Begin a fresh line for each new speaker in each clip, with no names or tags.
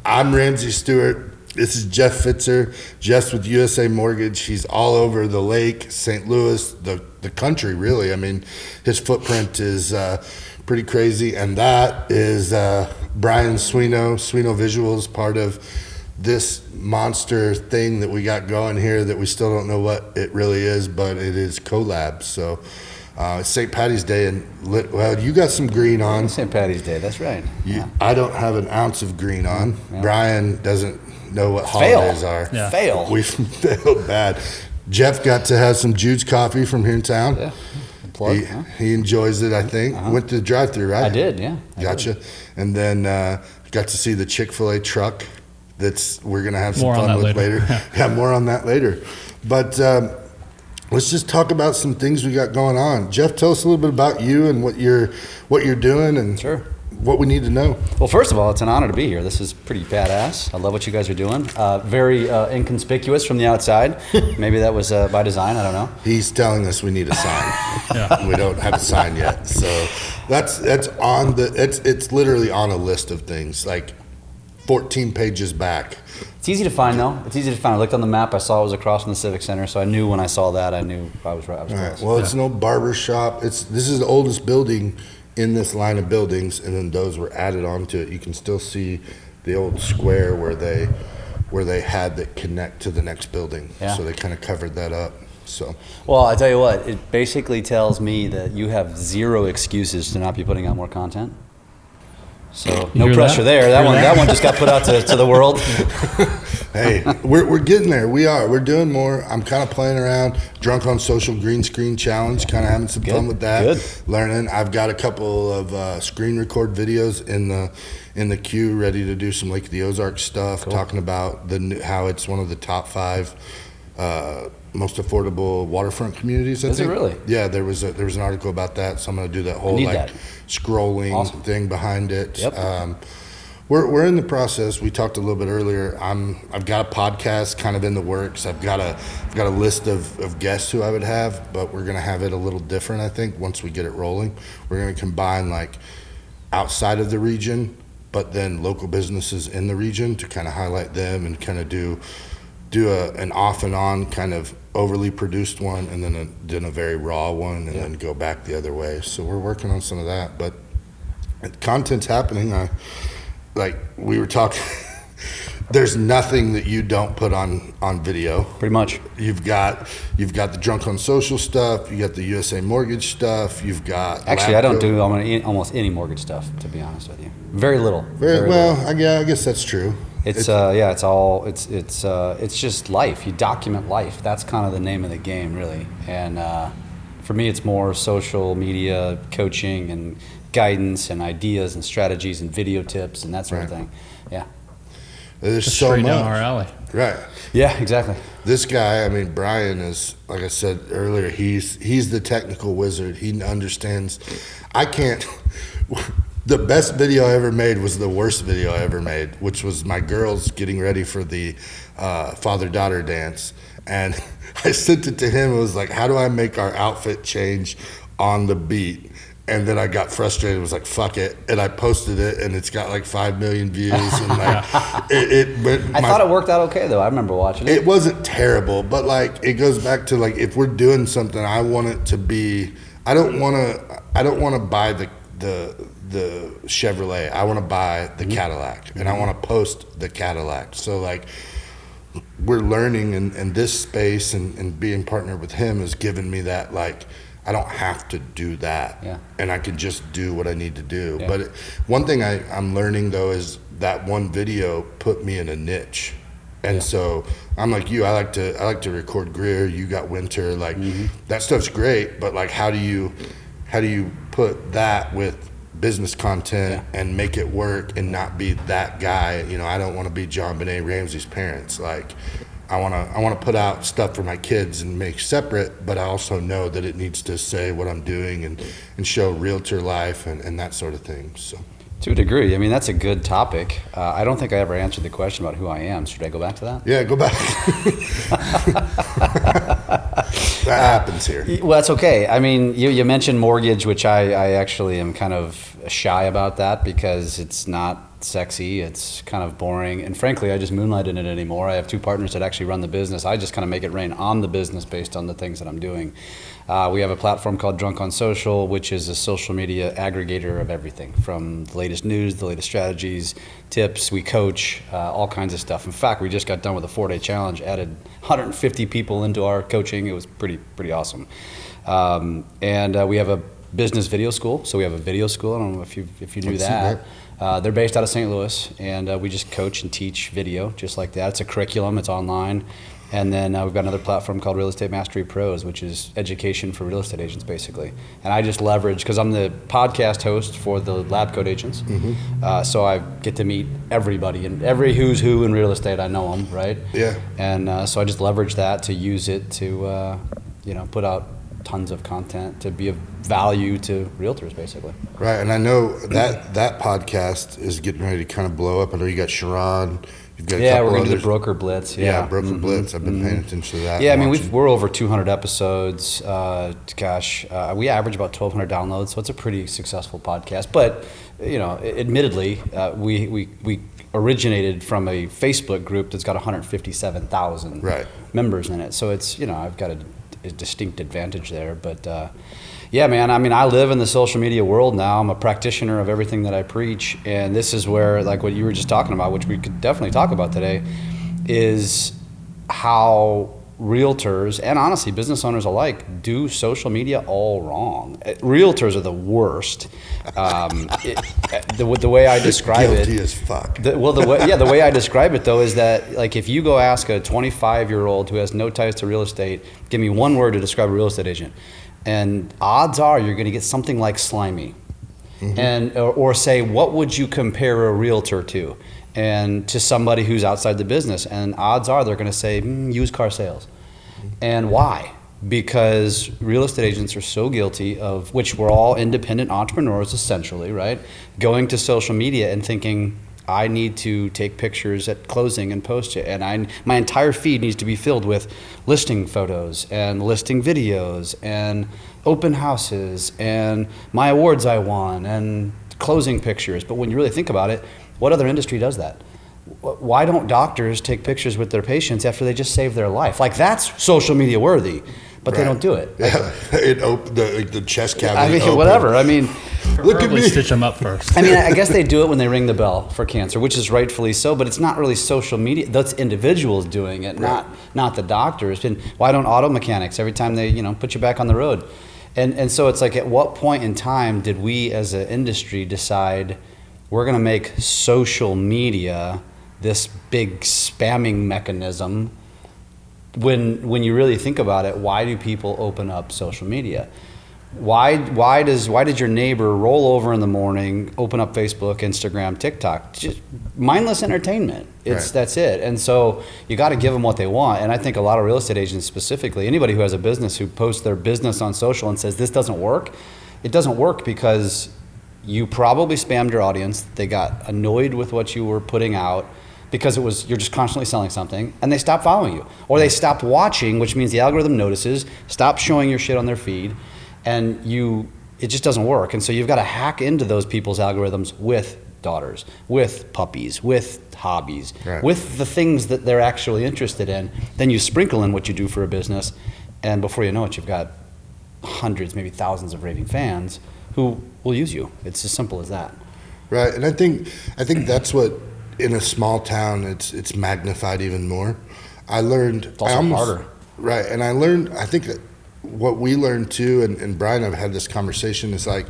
I'm Ramsey Stewart. This is Jeff Pfitzer. Jeff's with USA Mortgage. He's all over the lake, St. Louis, the country, really. I mean, his footprint is pretty crazy. And that is Brian Sweno, Sweno Visuals, part of this monster thing that we got going here that we still don't know what it really is, but it is collab. So it's St. Patty's Day, and well, you got some green on.
St. Patty's Day, that's right.
I don't have an ounce of green on. Yeah. Brian doesn't know what holidays are.
Yeah. Fail.
We failed bad. Jeff got to have some Jude's coffee from here in town.
Yeah.
He enjoys it, I think. Went to the drive-thru, right?
I did, yeah.
Gotcha. And then got to see the Chick-fil-A truck we're going to have some fun with later. Yeah, more on that later. But let's just talk about some things we got going on. Jeff, tell us a little bit about you and what you're doing and what we need to know.
Well, first of all, it's an honor to be here. This is pretty badass. I love what you guys are doing. Very inconspicuous from the outside. Maybe that was by design. I don't know.
He's telling us we need a sign. We don't have a sign yet. So that's on it's literally on a list of things, like 14 pages back.
It's easy to find, though. It's easy to find. I looked on the map. I saw it was across from the Civic Center, so I knew when I saw that, I knew I was right. I was close.
Well, it's an old barber shop. This is the oldest building in this line of buildings, and then those were added onto it. You can still see the old square where they had that connect to the next building. Yeah. So they kind of covered that up. So. Well,
I tell you what, it basically tells me that you have zero excuses to not be putting out more content. So no pressure there. That one just got put out to the world.
Hey, we're getting there. We're doing more. I'm kind of playing around. Drunk on Social Green Screen Challenge. Kind of having some fun with that.
Good.
Learning. I've got a couple of screen record videos in the queue, ready to do some Lake of the Ozarks stuff. Cool. Talking about how it's one of the top 5 most affordable waterfront communities.
Is it really?
Yeah, there was an article about that, so I'm going to do that whole scrolling thing behind it.
Yep.
We're in the process. We talked a little bit earlier. I've got a podcast kind of in the works. I've got a list of guests who I would have, but we're going to have it a little different, I think, once we get it rolling. We're going to combine like outside of the region, but then local businesses in the region to kind of highlight them and kind of do an off and on kind of overly produced one, and then a very raw one, and then go back the other way. So we're working on some of that, but content's happening. Like we were talking, there's nothing that you don't put on video.
Pretty much.
You've got the Drunk on Social stuff. You got the USA Mortgage stuff. You've got
actually, I don't do almost any mortgage stuff, to be honest with you. Very little.
Very well. Little. I guess that's true.
It's just life. You document life. That's kind of the name of the game, really. And for me, it's more social media coaching and guidance and ideas and strategies and video tips and that sort of thing. Yeah.
There's
just
so
straight
much
down our alley.
Right.
Yeah, exactly.
This guy, I mean, Brian is, like I said earlier, he's the technical wizard. He understands. I can't. The best video I ever made was the worst video I ever made, which was my girls getting ready for the father-daughter dance. And I sent it to him. It was like, how do I make our outfit change on the beat? And then I got frustrated. I was like, fuck it. And I posted it, and it's got like 5 million views. And like,
I thought it worked out okay, though. I remember watching it.
It wasn't terrible, but like, it goes back to like, if we're doing something, I want it to be, I don't want to buy the Chevrolet. I want to buy the Cadillac, and I want to post the Cadillac. So like, we're learning in this space, and being partnered with him has given me that, like, I don't have to do that, and I can just do what I need to do. Yeah. But one thing I'm learning, though, is that one video put me in a niche. And so I'm like you, I like to record Greer, you got Winter, like that stuff's great, but like, how do you put that with business content and make it work and not be that guy? You know, I don't want to be John Benet Ramsey's parents. Like, I want to put out stuff for my kids and make separate, but I also know that it needs to say what I'm doing and show realtor life and that sort of thing. So.
To a degree. I mean, that's a good topic. I don't think I ever answered the question about who I am. Should I go back to that?
Yeah, go back. That happens here.
Well, that's okay. I mean, you mentioned mortgage, which I actually am kind of shy about that because it's not sexy. It's kind of boring. And frankly, I just moonlight in it anymore. I have 2 partners that actually run the business. I just kind of make it rain on the business based on the things that I'm doing. We have a platform called Drunk on Social, which is a social media aggregator of everything from the latest news, the latest strategies, tips. We coach, all kinds of stuff. In fact, we just got done with a 4-day challenge, added 150 people into our coaching. It was pretty awesome. And we have a business video school. So we have a video school. I don't know if you knew that. They're based out of St. Louis, and we just coach and teach video just like that. It's a curriculum. It's online. And then we've got another platform called Real Estate Mastery Pros, which is education for real estate agents, basically. And I just leverage, because I'm the podcast host for the Lab Coat agents, so I get to meet everybody, and every who's who in real estate, I know them, right?
Yeah.
And so I just leverage that to use it to, put out tons of content to be of value to realtors, basically.
Right, and I know that podcast is getting ready to kind of blow up. I know you got Sharon. You've got
we're going to do the Broker Blitz.
Yeah, Broker Blitz. I've been paying attention to that.
Yeah, I mean, we're over 200 episodes. We average about 1,200 downloads, so it's a pretty successful podcast. But, admittedly, we originated from a Facebook group that's got 157,000 members in it. So it's, I've got a distinct advantage there. But yeah, man, I mean, I live in the social media world now. I'm a practitioner of everything that I preach, and this is where, like what you were just talking about, which we could definitely talk about today, is how realtors and honestly business owners alike do social media all wrong. Realtors are the worst. The way I describe
Guilty as fuck.
The way I describe it though is that, like, if you go ask a 25-year-old who has no ties to real estate, give me one word to describe a real estate agent, and odds are you're going to get something like slimy. And or say, what would you compare a realtor to? And to somebody who's outside the business, and odds are they're going to say used car sales. And why? Because real estate agents are so guilty of, which we're all independent entrepreneurs essentially, right? Going to social media and thinking, I need to take pictures at closing and post it, and my entire feed needs to be filled with listing photos and listing videos and open houses and my awards I won and closing pictures. But when you really think about it, what other industry does that? Why don't doctors take pictures with their patients after they just saved their life? Like, that's social media worthy, but they don't do it.
Yeah, the chest cavity.
I mean, whatever. I mean,
look at me. Stitch them up first.
I mean, I guess they do it when they ring the bell for cancer, which is rightfully so, but it's not really social media. That's individuals doing it, not the doctors. And why don't auto mechanics every time they put you back on the road? And so it's like, at what point in time did we as an industry decide we're going to make social media this big spamming mechanism? When you really think about it, why do people open up social media? Why did your neighbor roll over in the morning, open up Facebook, Instagram, TikTok? Just mindless entertainment. That's it. And so you got to give them what they want. And I think a lot of real estate agents specifically, anybody who has a business who posts their business on social and says this doesn't work, it doesn't work because you probably spammed your audience. They got annoyed with what you were putting out because you're just constantly selling something, and they stopped following you, or they stopped watching, which means the algorithm notices, stop showing your shit on their feed, and it just doesn't work. And so you've got to hack into those people's algorithms with daughters, with puppies, with hobbies, with the things that they're actually interested in. Then you sprinkle in what you do for a business, and before you know it, you've got hundreds, maybe thousands of raving fans who will use you. It's as simple as that.
Right, and I think that's what, in a small town, it's magnified even more. I learned.
It's also harder.
Right, and I think that what we learned too, and Brian and I've had this conversation, is like,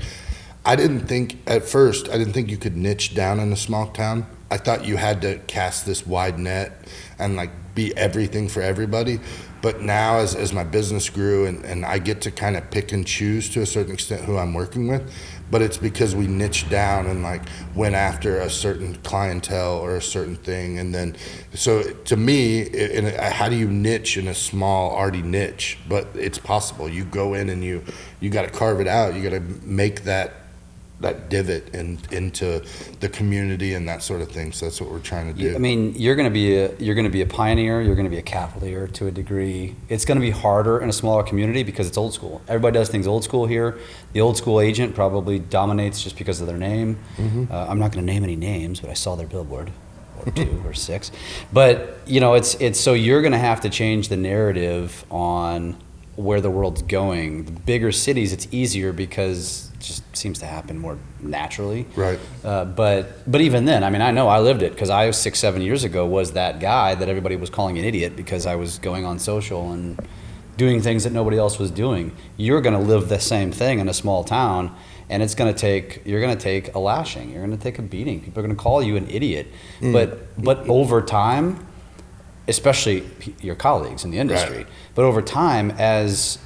at first I didn't think you could niche down in a small town. I thought you had to cast this wide net and like be everything for everybody. But now as my business grew and I get to kind of pick and choose to a certain extent who I'm working with, but it's because we niched down and like went after a certain clientele or a certain thing. And then, so to me, how do you niche in a small already niche? But it's possible. You go in and you got to carve it out. You got to make that divot into the community and that sort of thing. So that's what we're trying to do.
I mean, you're going to be a pioneer. You're going to be a cavalier to a degree. It's going to be harder in a smaller community because it's old school. Everybody does things old school here. The old school agent probably dominates just because of their name. I'm not going to name any names, but I saw their billboard, or 2 or 6. But it's so you're going to have to change the narrative on where the world's going. The bigger cities, it's easier because it just seems to happen more naturally.
Right.
But even then, I mean, I know I lived it because I 6-7 years ago was that guy that everybody was calling an idiot because I was going on social and doing things that nobody else was doing. You're going to live the same thing in a small town, and you're going to take a lashing. You're going to take a beating. People are going to call you an idiot. But over time, especially your colleagues in the industry. Right. But over time, as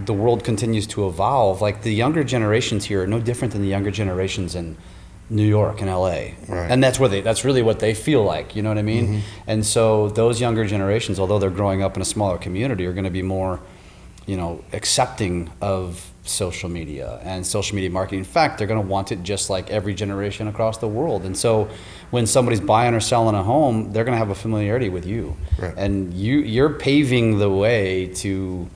the world continues to evolve, like the younger generations here are no different than the younger generations in New York and LA. Right. And that's really what they feel like, you know what I mean? And so those younger generations, although they're growing up in a smaller community, are going to be more, accepting of social media and social media marketing. In fact, they're going to want it just like every generation across the world. And so when somebody's buying or selling a home, they're going to have a familiarity with you. Right. And you're paving the way to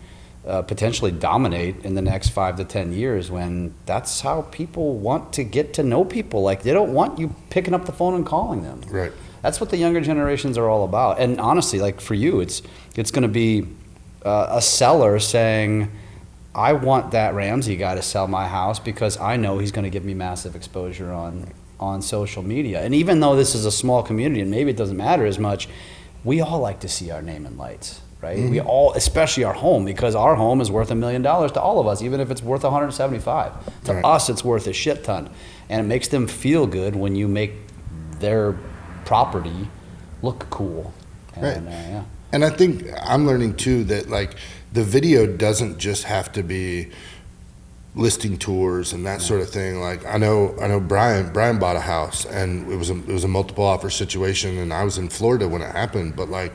potentially dominate in the next 5 to 10 years, when that's how people want to get to know people. Like, they don't want you picking up the phone and calling them.
Right.
That's what the younger generations are all about. And honestly, like for you, it's going to be a seller saying, I want that Ramsey guy to sell my house because I know he's going to give me massive exposure on social media. And even though this is a small community and maybe it doesn't matter as much, we all like to see our name in lights, right? We all, especially our home, because our home is worth $1 million to all of us, even if it's worth 175. To us, it's worth a shit ton. And it makes them feel good when you make their property look cool. And,
right. And I think I'm learning too that like the video doesn't just have to be listing tours and that sort of thing. Like I know Brian bought a house, and it was a multiple offer situation, and I was in Florida when it happened, but like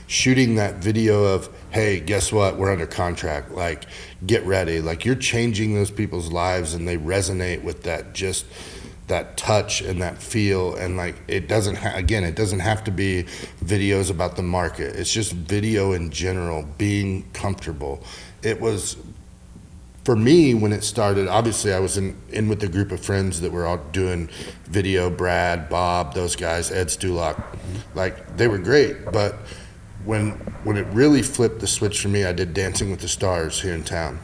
shooting that video of, hey, guess what, we're under contract, like get ready, like you're changing those people's lives and they resonate with that, just that touch and that feel. And like it doesn't have to be videos about the market. It's just video in general, being comfortable. It was, for me, when it started, obviously I was in with a group of friends that were all doing video, Brad, Bob, those guys, Ed Stulak, like they were great. But when it really flipped the switch for me, I did Dancing with the Stars here in town.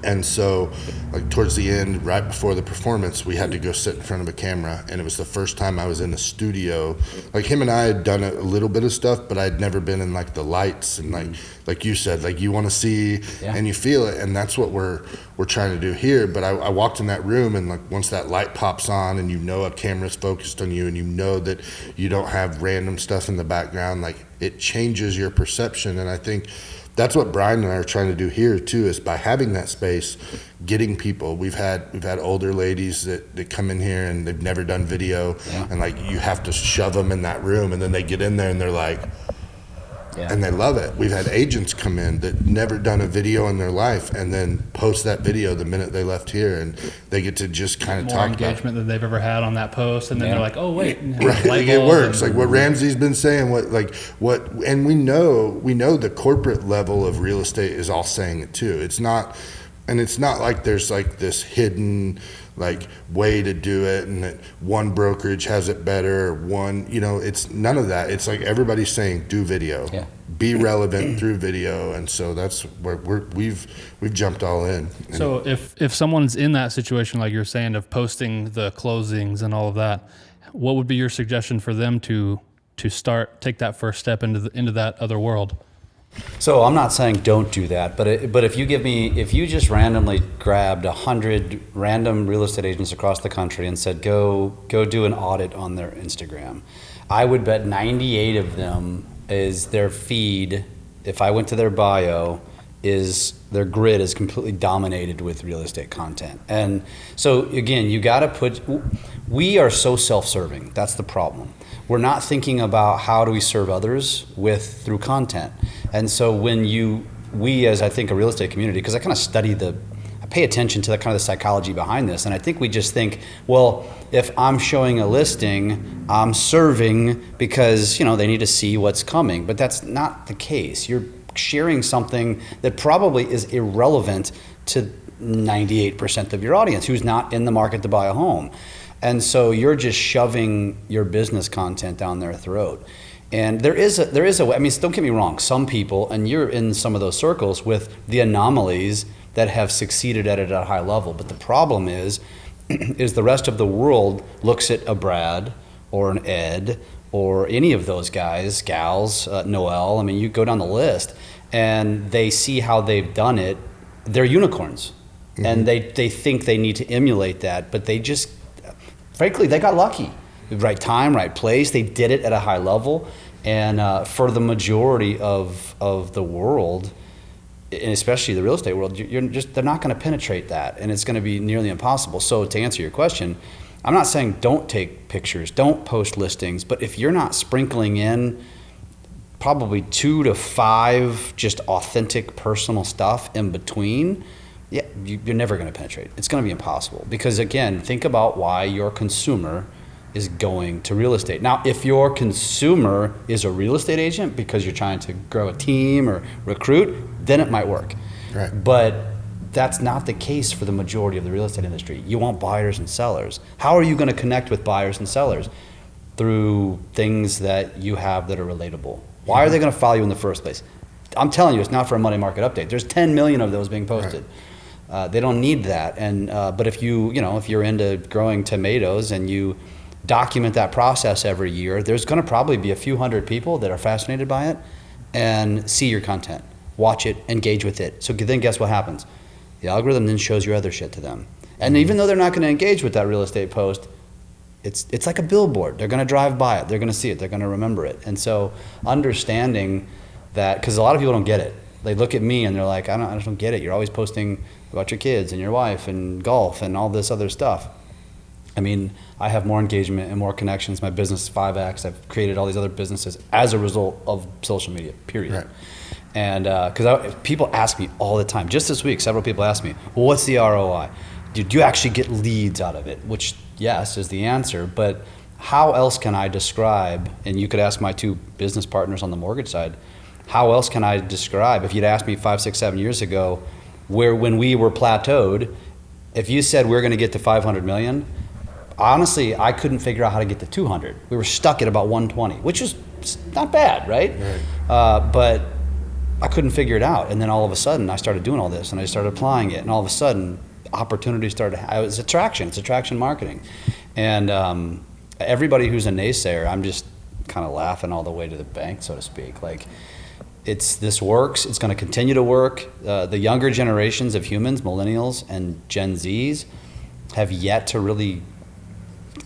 And so, like towards the end, right before the performance, we had to go sit in front of a camera, and it was the first time I was in a studio. Like him and I had done a little bit of stuff, but I'd never been in like the lights and like you said, like you want to see and you feel it, and that's what we're trying to do here. But I walked in that room, and like once that light pops on, and a camera's focused on you, and you know that you don't have random stuff in the background, like it changes your perception. And I think that's what Brian and I are trying to do here too, is by having that space, getting people. We've had older ladies that come in here and they've never done video, and like you have to shove them in that room, and then they get in there and they're like, and they love it. We've had agents come in that never done a video in their life and then post that video the minute they left here, and they get to just kind of talk
engagement than they've ever had on that post, and then they're like, oh wait,
right. Like it works. Like what Ramsey's been saying, and we know the corporate level of real estate is all saying it too. It's not like there's like this hidden like way to do it, and that one brokerage has it better, or one, it's none of that. It's like everybody's saying do video, be relevant through video, and so that's where we've jumped all in.
So if someone's in that situation like you're saying of posting the closings and all of that, what would be your suggestion for them to take that first step into that other world?
So I'm not saying don't do that, but if you just randomly grabbed 100 random real estate agents across the country and said go do an audit on their Instagram, I would bet 98 of them is their feed. If I went to their bio, is their grid is completely dominated with real estate content. And so again, we are so self-serving. That's the problem. We're not thinking about how do we serve others through content. And so when we as I think a real estate community, because I kind of study I pay attention to the kind of the psychology behind this. And I think we just think, well, if I'm showing a listing, I'm serving because, they need to see what's coming. But that's not the case. You're sharing something that probably is irrelevant to 98% of your audience who's not in the market to buy a home. And so you're just shoving your business content down their throat. And there is a way, don't get me wrong, some people, and you're in some of those circles with the anomalies that have succeeded at it at a high level. But the problem is the rest of the world looks at a Brad or an Ed or any of those guys, gals, Noel, you go down the list, and they see how they've done it. They're unicorns. Mm-hmm. And they think they need to emulate that, but they just, frankly, they got lucky. Right time, right place. They did it at a high level. And for the majority of the world, and especially the real estate world, they're not going to penetrate that, and it's going to be nearly impossible. So to answer your question, I'm not saying don't take pictures, don't post listings, but if you're not sprinkling in probably 2 to 5 just authentic personal stuff in between, you're never going to penetrate. It's going to be impossible because, again, think about why your consumer is going to real estate. Now, if your consumer is a real estate agent because you're trying to grow a team or recruit, then it might work.
Right.
But that's not the case for the majority of the real estate industry. You want buyers and sellers. How are you going to connect with buyers and sellers? Through things that you have that are relatable. Why are they going to follow you in the first place? I'm telling you, it's not for a money market update. There's 10 million of those being posted. Right. They don't need that. And but if if you're into growing tomatoes and you document that process every year, there's going to probably be a few hundred people that are fascinated by it and see your content, watch it, engage with it. So then guess what happens? The algorithm then shows your other shit to them. And even though they're not going to engage with that real estate post, it's like a billboard. They're going to drive by it. They're going to see it. They're going to remember it. And so understanding that, because a lot of people don't get it. They look at me and they're like, I just don't get it. You're always posting about your kids and your wife and golf and all this other stuff. I have more engagement and more connections. My business is 5X. I've created all these other businesses as a result of social media, period. Right. And because people ask me all the time, just this week, several people asked me, well, what's the ROI? Do you actually get leads out of it? Which, yes, is the answer. But how else can I describe, and you could ask my 2 business partners on the mortgage side, how else can I describe, if you'd asked me 5, 6, 7 years ago, when we were plateaued, if you said we're going to get to 500 million, honestly, I couldn't figure out how to get to 200. We were stuck at about 120, which is not bad, right? But I couldn't figure it out. And then all of a sudden, I started doing all this, and I started applying it. And all of a sudden, opportunities started. It's attraction. It's attraction marketing. And everybody who's a naysayer, I'm just kind of laughing all the way to the bank, so to speak. Like, this works. It's going to continue to work. The younger generations of humans, millennials and Gen Zs, have yet to really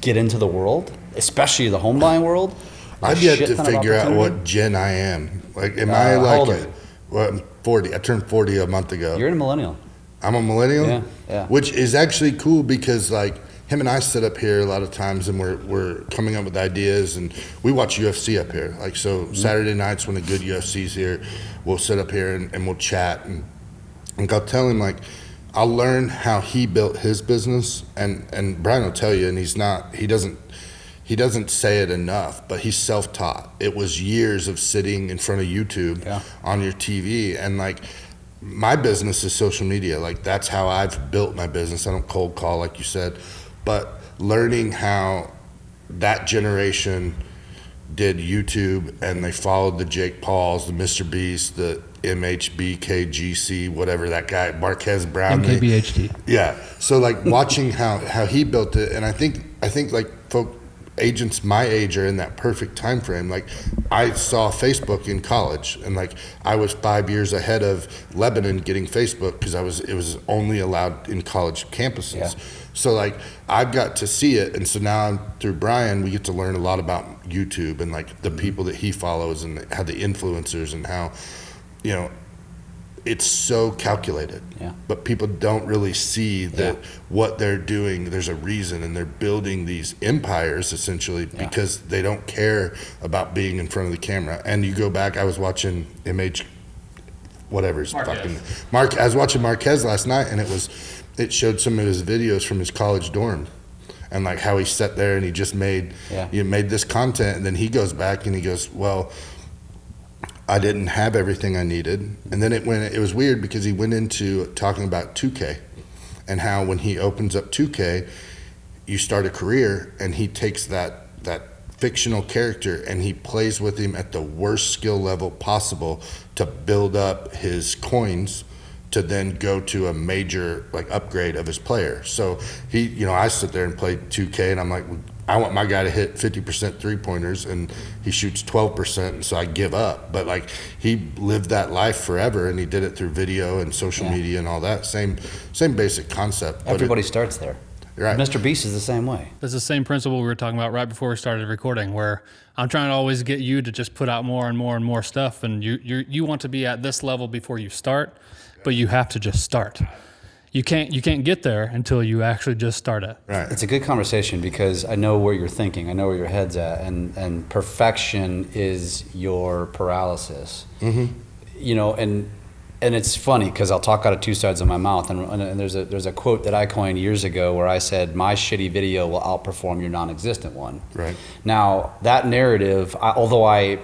get into the world, especially the home buying world.
I've yet to figure out what gen I am. Like, am I like I'm 40? I turned 40 a month ago.
You're a millennial.
I'm a millennial?
Yeah.
Which is actually cool because, like, him and I sit up here a lot of times and we're coming up with ideas, and we watch UFC up here. Like, so Saturday nights when a good UFC's here, we'll sit up here and we'll chat. And I'll tell him, like, I'll learn how he built his business, and Brian will tell you, and he doesn't say it enough, but he's self-taught. It was years of sitting in front of YouTube on your TV, and like, my business is social media. Like, that's how I've built my business. I don't cold call, like you said, but learning how that generation did YouTube, and they followed the Jake Pauls, the Mr. Beast, the MHBKGC, whatever that guy, Marquez Brownlee.
MKBHD.
Yeah. So like watching how he built it, and I think like agents my age are in that perfect time frame. Like, I saw Facebook in college, and like I was 5 years ahead of Lebanon getting Facebook because it was only allowed in college campuses. Yeah. So like I've got to see it, and so now through Brian we get to learn a lot about YouTube and like the people that he follows and how the influencers and how, it's so calculated. Yeah. But people don't really see that what they're doing, there's a reason, and they're building these empires essentially because they don't care about being in front of the camera. And you go back, I was watching whatever his
Marquez.
fucking Mark. I was watching Marquez last night, and it showed some of his videos from his college dorm, and like how he sat there and he just made this content, and then he goes back and he goes, well, I didn't have everything I needed, and then it was weird because he went into talking about 2K, and how when he opens up 2K, you start a career, and he takes that fictional character and he plays with him at the worst skill level possible to build up his coins to then go to a major like upgrade of his player. So he, I sit there and play 2K and I'm like, I want my guy to hit 50% 3-pointers and he shoots 12%, and so I give up. But like he lived that life forever, and he did it through video and social media and all that. Same basic concept.
Everybody starts there.
Right.
Mr. Beast is the same way.
It's the same principle we were talking about right before we started recording, where I'm trying to always get you to just put out more and more and more stuff, and you want to be at this level before you start, but you have to just start. You can't get there until you actually just start it.
Right.
It's a good conversation because I know where you're thinking, I know where your head's at, and perfection is your paralysis. Mm-hmm. And it's funny because I'll talk out of two sides of my mouth, and there's a quote that I coined years ago where I said, my shitty video will outperform your non-existent one.
Right.
Now, that narrative, although I've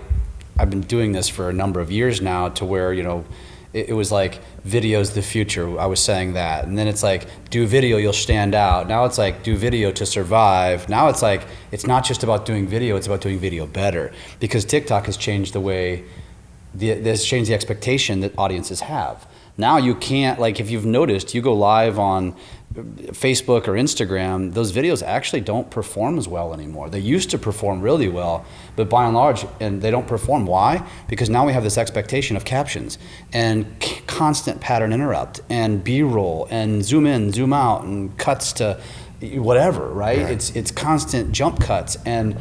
been doing this for a number of years now, to where, it was like, video's the future. I was saying that. And then it's like, do video, you'll stand out. Now it's like, do video to survive. Now it's like, it's not just about doing video, it's about doing video better. Because TikTok has changed the way, this changed the expectation that audiences have. Now you can't, like, if you've noticed, you go live on Facebook or Instagram, those videos actually don't perform as well anymore. They used to perform really well, but by and large, and they don't perform. Why? Because now we have this expectation of captions and constant pattern interrupt and B-roll and zoom in, zoom out, and cuts to whatever, right? It's constant jump cuts, and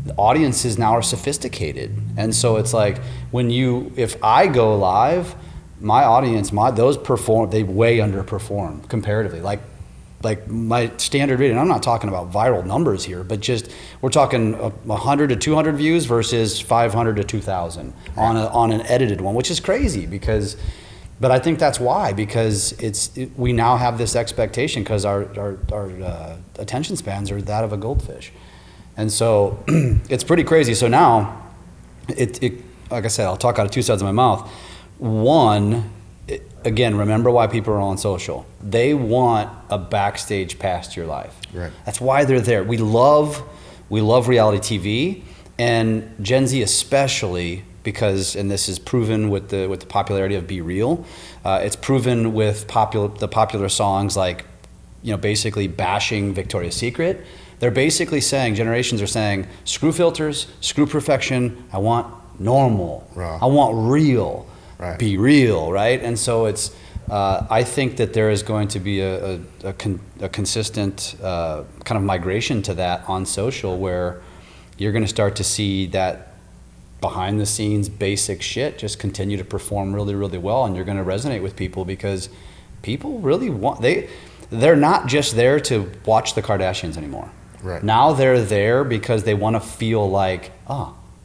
the audiences now are sophisticated. And so it's like, if I go live, my audience, they way underperform comparatively. Like my standard video, and I'm not talking about viral numbers here, but just, we're talking 100 to 200 views versus 500 to 2,000 on an edited one, which is crazy but I think that's why, because we now have this expectation because our attention spans are that of a goldfish. And so it's pretty crazy. So now, like I said, I'll talk out of two sides of my mouth. One, again, remember why people are on social. They want a backstage past your life.
Right.
That's why they're there. We love reality TV, and Gen Z especially, because, and this is proven with the popularity of Be Real. It's proven with the popular songs like, basically bashing Victoria's Secret. They're basically saying, generations are saying, screw filters, screw perfection, I want normal.
Raw.
I want real.
Right.
Be real, right? And so it's, I think that there is going to be a consistent kind of migration to that on social, where you're going to start to see that behind the scenes basic shit just continue to perform really, really well, and you're going to resonate with people because people really they're not just there to watch the Kardashians anymore.
Right.
Now they're there because they want to feel like,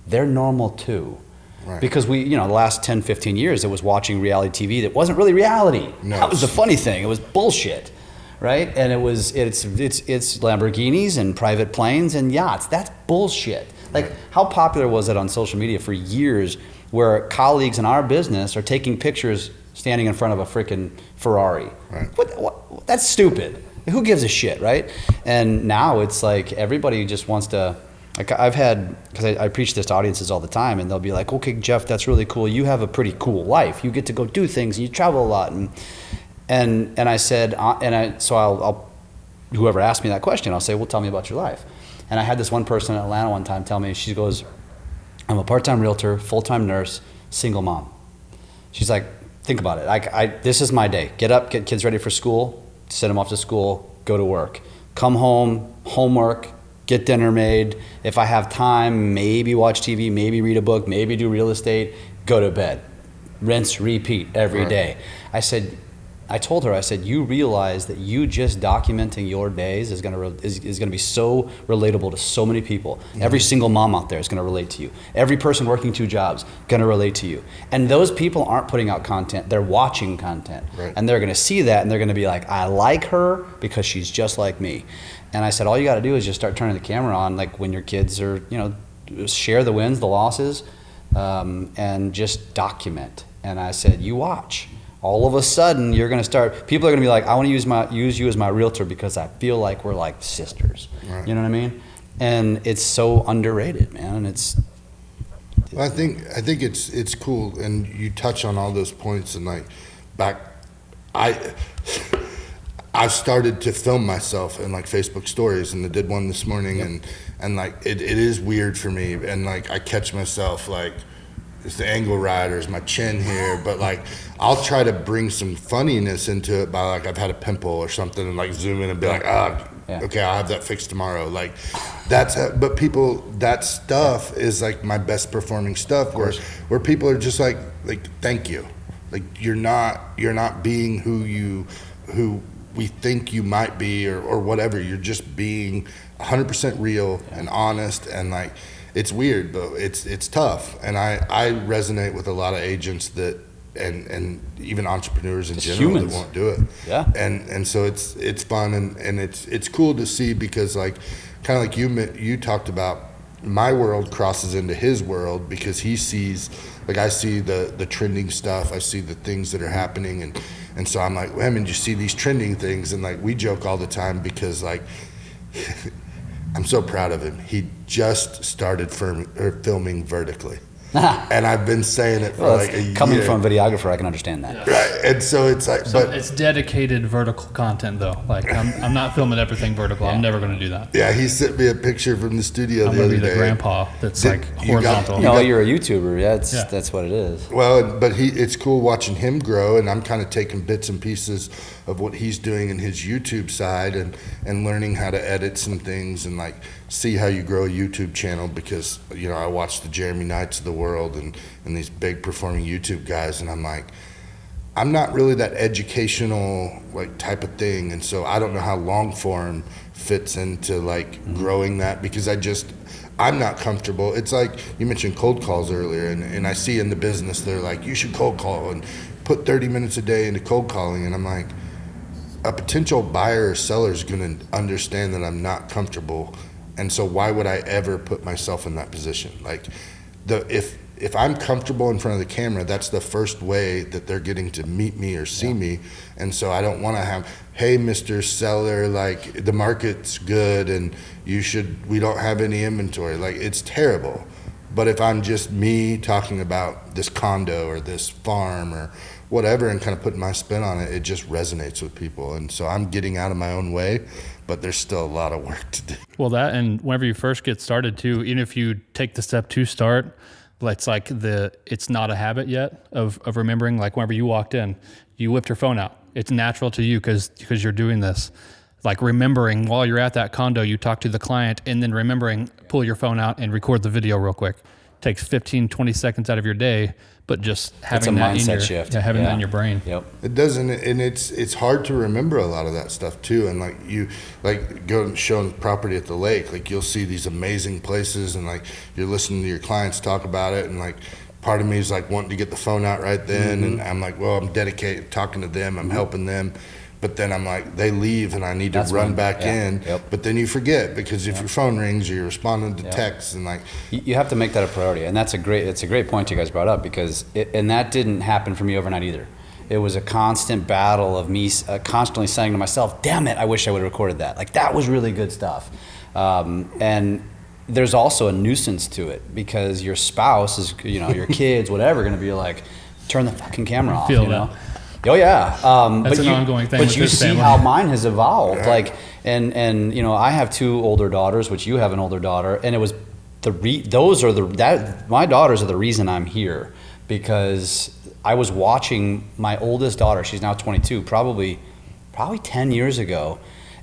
they're normal too.
Right.
Because the last 10, 15 years, it was watching reality TV that wasn't really reality.
No.
That was the funny thing. It was bullshit, right? And it's Lamborghinis and private planes and yachts. That's bullshit. Like, how popular was it on social media for years where colleagues in our business are taking pictures standing in front of a freaking Ferrari?
Right.
What? That's stupid. Who gives a shit, right? And now it's like everybody just wants to, like, because I preach this to audiences all the time, and they'll be like, okay, Jeff, that's really cool. You have a pretty cool life. You get to go do things, and you travel a lot. And I said, so I'll whoever asked me that question, I'll say, well, tell me about your life. And I had this one person in Atlanta one time tell me, she goes, I'm a part-time realtor, full-time nurse, single mom. She's like, think about it. This is my day. Get up, get kids ready for school, send them off to school, go to work. Come home, homework, get dinner made. If I have time, maybe watch TV, maybe read a book, maybe do real estate, go to bed. Rinse, repeat every day. I said, I told her, I said, you realize that you just documenting your days is gonna be so relatable to so many people. Every single mom out there is gonna relate to you. Every person working 2 jobs gonna relate to you. And those people aren't putting out content, they're watching content.
Right.
And they're gonna see that and they're gonna be like, I like her because she's just like me. And I said, all you gotta do is just start turning the camera on, like when your kids are, share the wins, the losses, and just document. And I said, you watch. All of a sudden, you're going to start. People are going to be like, I want to use you as my realtor because I feel like we're like sisters.
Right.
You know what I mean? And it's so underrated, man.
Well, I think it's cool, and you touch on all those points. And like I've started to film myself in like Facebook stories, and I did one this morning, and like it is weird for me, and like I catch myself like, it's the angle right, or is my chin here? But like, I'll try to bring some funniness into it by like, I've had a pimple or something, and like zoom in and be like, okay, I'll have that fixed tomorrow. Like, but people, that stuff is like my best performing stuff, where people are just like, thank you. Like, you're not being who we think you might be, or whatever. You're just being 100% real and honest, and like, it's weird, but it's tough. And I resonate with a lot of agents that, and even entrepreneurs in general,
humans
that won't do it.
Yeah.
And so it's fun, and it's cool to see, because like, kind of like you talked about, my world crosses into his world, because he sees, like, I see the trending stuff, I see the things that are happening, and so I'm like, well, did you see these trending things? And like, we joke all the time, because like, I'm so proud of him. He just started filming vertically. And I've been saying it for like a year.
Coming from a videographer, I can understand that.
Right. And so it's like,
but it's dedicated vertical content though. Like I'm not filming everything vertical. I'm never going to do that.
Yeah, he sent me a picture from the studio the other day.
I'm going to be the grandpa that's like horizontal.
You're a YouTuber. That's what it is.
Well, but it's cool watching him grow, and I'm kind of taking bits and pieces of what he's doing in his YouTube side, and learning how to edit some things, and like see how you grow a YouTube channel, because I watch the Jeremy Knights of the world and these big performing YouTube guys, and I'm like, I'm not really that educational like type of thing, and so I don't know how long form fits into like growing that, because I'm not comfortable. It's like you mentioned cold calls earlier, and I see in the business they're like, you should cold call and put 30 minutes a day into cold calling, and I'm like, a potential buyer or seller is going to understand that I'm not comfortable, and so why would I ever put myself in that position? Like, if I'm comfortable in front of the camera, that's the first way that they're getting to meet me or see me, and so I don't want to have, hey, Mr. Seller, like, the market's good and we don't have any inventory. Like, it's terrible. But if I'm just me talking about this condo or this farm or whatever, and kind of putting my spin on it, it just resonates with people. And so I'm getting out of my own way, but there's still a lot of work to do.
Well, that, and whenever you first get started too, even if you take the step to start, it's like it's not a habit yet of remembering. Like whenever you walked in, you whipped your phone out. It's natural to you because you're doing this. Like remembering while you're at that condo, you talk to the client, and then remembering, pull your phone out and record the video real quick. Takes 15, 20 seconds out of your day, but just having that in your shift. Yeah, having that in your brain.
Yep.
It doesn't, and it's hard to remember a lot of that stuff too. And like you go and show property at the lake, like you'll see these amazing places, and like you're listening to your clients talk about it, and like part of me is like wanting to get the phone out right then, and I'm like, well, I'm dedicated talking to them, I'm helping them. But then I'm like, they leave and I need to run back in. Yep. But then you forget, because if your phone rings or you're responding to texts, and like,
you have to make that a priority. And it's a great point you guys brought up, because and that didn't happen for me overnight either. It was a constant battle of me constantly saying to myself, damn it, I wish I would have recorded that. Like, that was really good stuff. And there's also a nuisance to it, because your spouse is, your kids, whatever, going to be like, turn the fucking camera off.
Feel that.
Oh yeah,
that's an ongoing thing.
But you see
family.
how mine has evolved. Yeah. Like, and I have 2 older daughters, which you have an older daughter, and it was my daughters are the reason I'm here, because I was watching my oldest daughter. She's now 22, probably 10 years ago,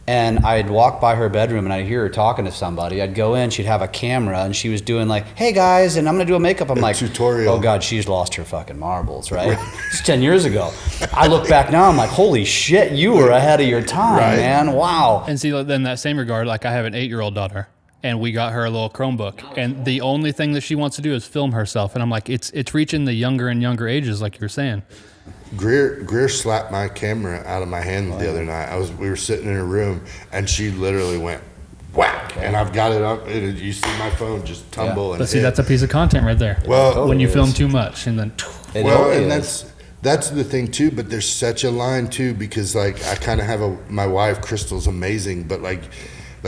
And I'd walk by her bedroom and I'd hear her talking to somebody. I'd go in, she'd have a camera, and she was doing like, hey guys, and I'm gonna do a makeup. I'm like,
tutorial.
Oh God, she's lost her fucking marbles, right? It's 10 years ago. I look back now, I'm like, holy shit, you were ahead of your time, man. Wow.
And see, then in that same regard, like I have an 8-year-old daughter, and we got her a little Chromebook, and the only thing that she wants to do is film herself. And I'm like, it's reaching the younger and younger ages, like you're saying.
Greer slapped my camera out of my hand the other night. We were sitting in her room, and she literally went whack, and I've got it up. You see my phone just tumble. And
but see, that's a piece of content right there.
Well,
when you film too much, and then
that's the thing too. But there's such a line too, because like I kind of have my wife Crystal's amazing, but like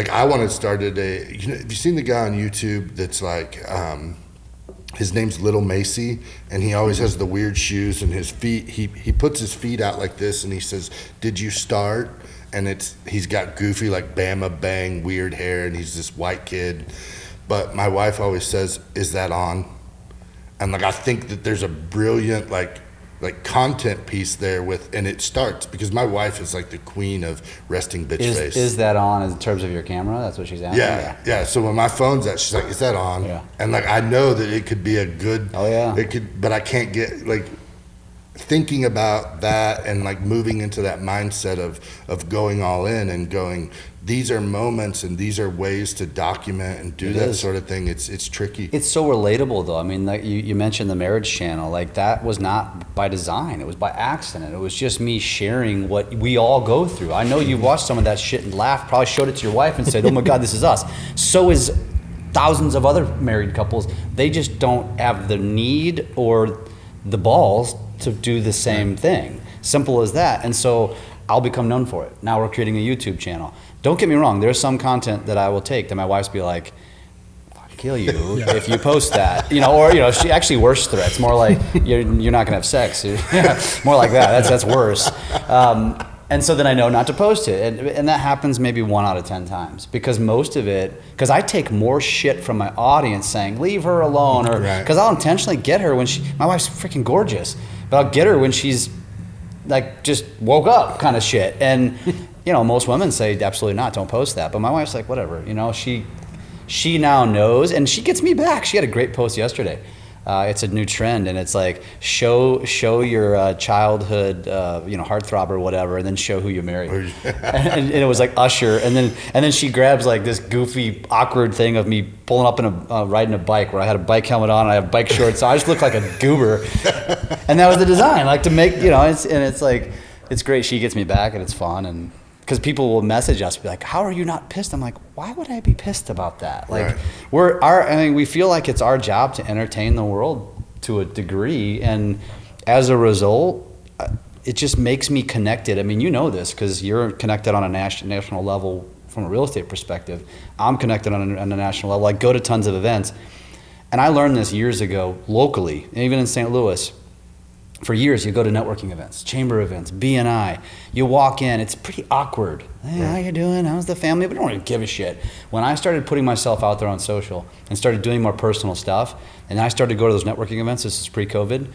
I wanted started have you seen the guy on YouTube that's like his name's Little Macy, and he always has the weird shoes, and his feet, he puts his feet out like this, and he says, did you start? And he's got goofy, like Bama Bang, weird hair, and he's this white kid. But my wife always says, is that on? And like I think that there's a brilliant like content piece there and it starts because my wife is like the queen of resting bitch face.
Is that on in terms of your camera? That's what she's asking?
Yeah. So when my phone's out, she's like, is that on?
Yeah.
And like I know that it could be a good,
it
could, but I can't get like thinking about that and like moving into that mindset of going all in and going, these are moments and these are ways to document and do that sort of thing. It's tricky. It's
so relatable though. I mean, like you mentioned the marriage channel, like that was not by design. It was by accident. It was just me sharing what we all go through. I know you watched some of that shit and laughed, probably showed it to your wife and said, oh my God, this is us. So is thousands of other married couples. They just don't have the need or the balls to do the same thing. Simple as that. And so I'll become known for it. Now we're creating a YouTube channel. Don't get me wrong, there's some content that I will take that my wife's be like, I'll kill you if you post that. Or she actually worse threats, more like you're not gonna have sex. More like that. That's worse. And so then I know not to post it. And that happens maybe 1 out of 10 times because most of it, because I take more shit from my audience saying, leave her alone, or because I'll intentionally get her when my wife's freaking gorgeous, but I'll get her when she's like just woke up kind of shit. And, most women say, absolutely not, don't post that. But my wife's like, whatever, she now knows, and she gets me back. She had a great post yesterday. It's a new trend, and it's like show your childhood, heartthrob or whatever, and then show who you married. and it was like Usher, and then she grabs like this goofy, awkward thing of me pulling up in riding a bike where I had a bike helmet on, and I have bike shorts, so I just look like a goober. And that was the design, like to make it's like it's great. She gets me back, and it's fun, and because people will message us, be like, how are you not pissed? I'm like, why would I be pissed about that? Like, we feel like it's our job to entertain the world to a degree. And as a result, it just makes me connected. I mean, you know this because you're connected on a national level from a real estate perspective. I'm connected on a national level. I go to tons of events. And I learned this years ago locally, and even in St. Louis. For years, you go to networking events, chamber events, BNI. You walk in, it's pretty awkward. Hey, how you doing? How's the family? But I don't really give a shit. When I started putting myself out there on social and started doing more personal stuff, and I started to go to those networking events, this is pre-COVID,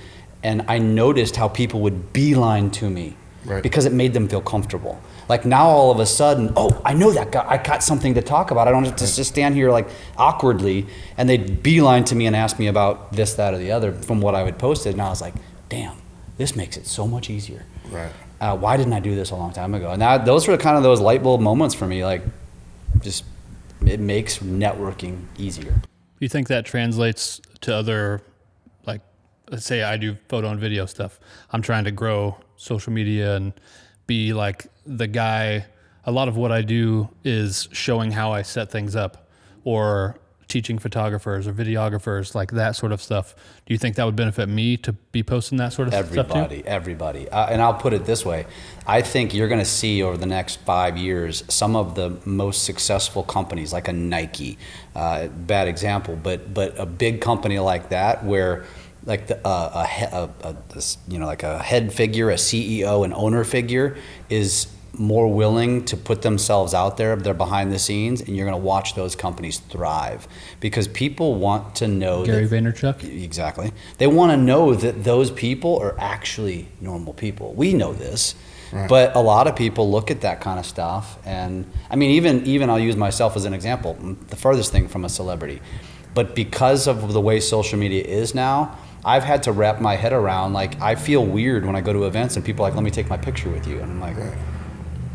and I noticed how people would beeline to me because it made them feel comfortable. Like now all of a sudden, I know that guy, I got something to talk about. I don't have to just stand here like awkwardly, and they'd beeline to me and ask me about this, that, or the other from what I would post it, and I was like, damn, this makes it so much easier. Right. Why didn't I do this a long time ago? And those were kind of those light bulb moments for me. Like, just it makes networking easier.
Do you think that translates to other, like, let's say I do photo and video stuff. I'm trying to grow social media and be like the guy. A lot of what I do is showing how I set things up, or teaching photographers or videographers, like that sort of stuff. Do you think that would benefit me to be posting that sort of stuff too?
Everybody. And I'll put it this way. I think you're going to see over the next 5 years some of the most successful companies, like a Nike, bad example, but a big company like that where like like a head figure, a CEO, an owner figure is more willing to put themselves out there. They're behind the scenes, and you're going to watch those companies thrive because people want to know.
Gary Vaynerchuk?
Exactly. They want to know that those people are actually normal people. We know this,
Right.
But a lot of people look at that kind of stuff, and I mean, even I'll use myself as an example, the furthest thing from a celebrity. But because of the way social media is now, I've had to wrap my head around, like, I feel weird when I go to events and people are like, let me take my picture with you. And I'm like,
Right.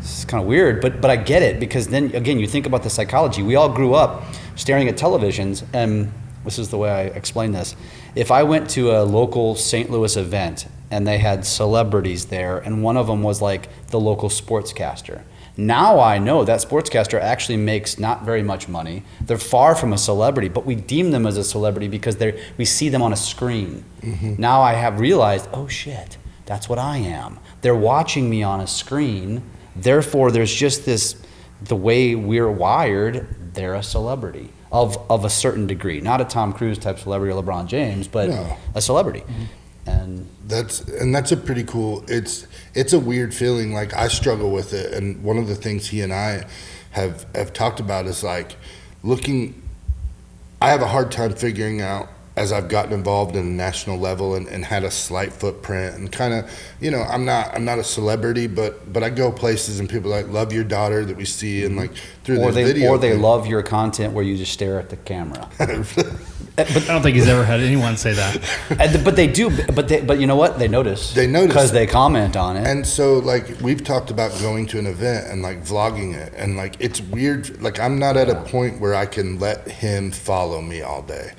this is kind of weird, but I get it, because then, again, you think about the psychology. We all grew up staring at televisions, and this is the way I explain this. If I went to a local St. Louis event and they had celebrities there, and one of them was like the local sportscaster, now I know that sportscaster actually makes not very much money. They're far from a celebrity, but we deem them as a celebrity because we see them on a screen. Mm-hmm. Now I have realized, oh shit, that's what I am. They're watching me on a screen. Therefore, there's just this, the way we're wired, they're a celebrity of a certain degree. Not a Tom Cruise type celebrity or LeBron James, but a celebrity. Mm-hmm. And
that's a pretty cool, it's a weird feeling. Like, I struggle with it, and one of the things he and I have talked about is like I have a hard time figuring out, as I've gotten involved in a national level and had a slight footprint, and kind of, I'm not a celebrity, but I go places and people like love your daughter that we see, and like through the video,
or they love your content where you just stare at the camera.
But I don't think he's ever had anyone say that.
But they do. But you know what? They notice.
They notice
because they comment on it.
And so, like, we've talked about going to an event and like vlogging it, and like it's weird. Like, I'm not at a point where I can let him follow me all day.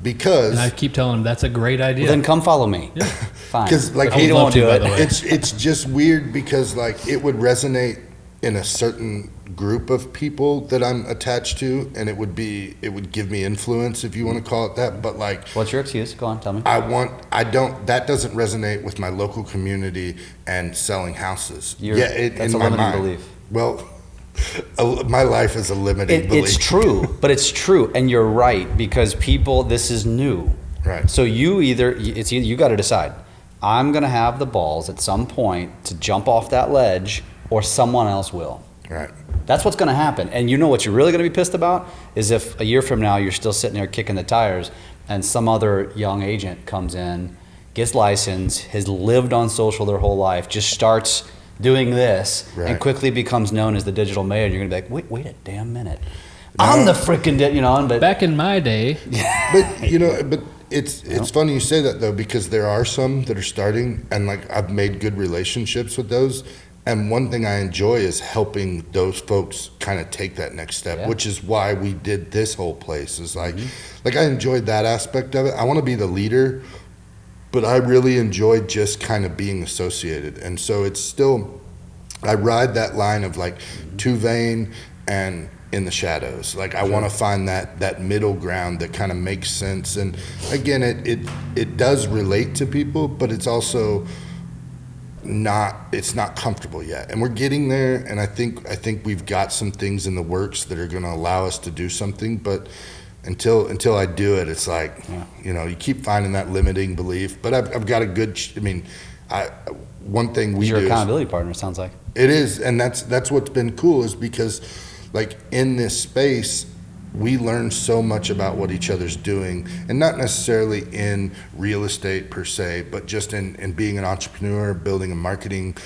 Because,
and I keep telling him that's a great idea.
Well, then come follow me.
Yeah.
Fine.
Because like
he won't do it.
It's just weird, because like it would resonate in a certain group of people that I'm attached to, and it would give me influence, if you want to call it that. But like,
what's your excuse? Go on, tell me.
That doesn't resonate with my local community and selling houses.
That's a limiting belief.
Well, my life is a limiting belief.
It's true, but it's true, and you're right, because this is new.
Right.
So you got to decide. I'm going to have the balls at some point to jump off that ledge, or someone else will.
Right.
That's what's going to happen. And you know what you're really going to be pissed about is if a year from now you're still sitting there kicking the tires, and some other young agent comes in, gets licensed, has lived on social their whole life, just starts doing this, right, and quickly becomes known as the digital mayor. You're going to be like, wait a damn minute. No. I'm the freaking, but
back in my day.
But it's funny you say that, though, because there are some that are starting, and like I've made good relationships with those. And one thing I enjoy is helping those folks kind of take that next step, which is why we did this whole place. Is like, like I enjoyed that aspect of it. I want to be the leader, but I really enjoyed just kind of being associated. And so it's still, I ride that line of like too vain and in the shadows. Like, I want to find that middle ground that kind of makes sense. And again, it does relate to people, but it's also it's not comfortable yet, and we're getting there. And I think we've got some things in the works that are going to allow us to do something, but until I do it, it's like, you keep finding that limiting belief. But I've got a good, one thing we do,
your accountability partner, sounds like
it is. And that's what's been cool, is because like in this space, we learn so much about what each other's doing, and not necessarily in real estate per se, but just in being an entrepreneur, building a marketing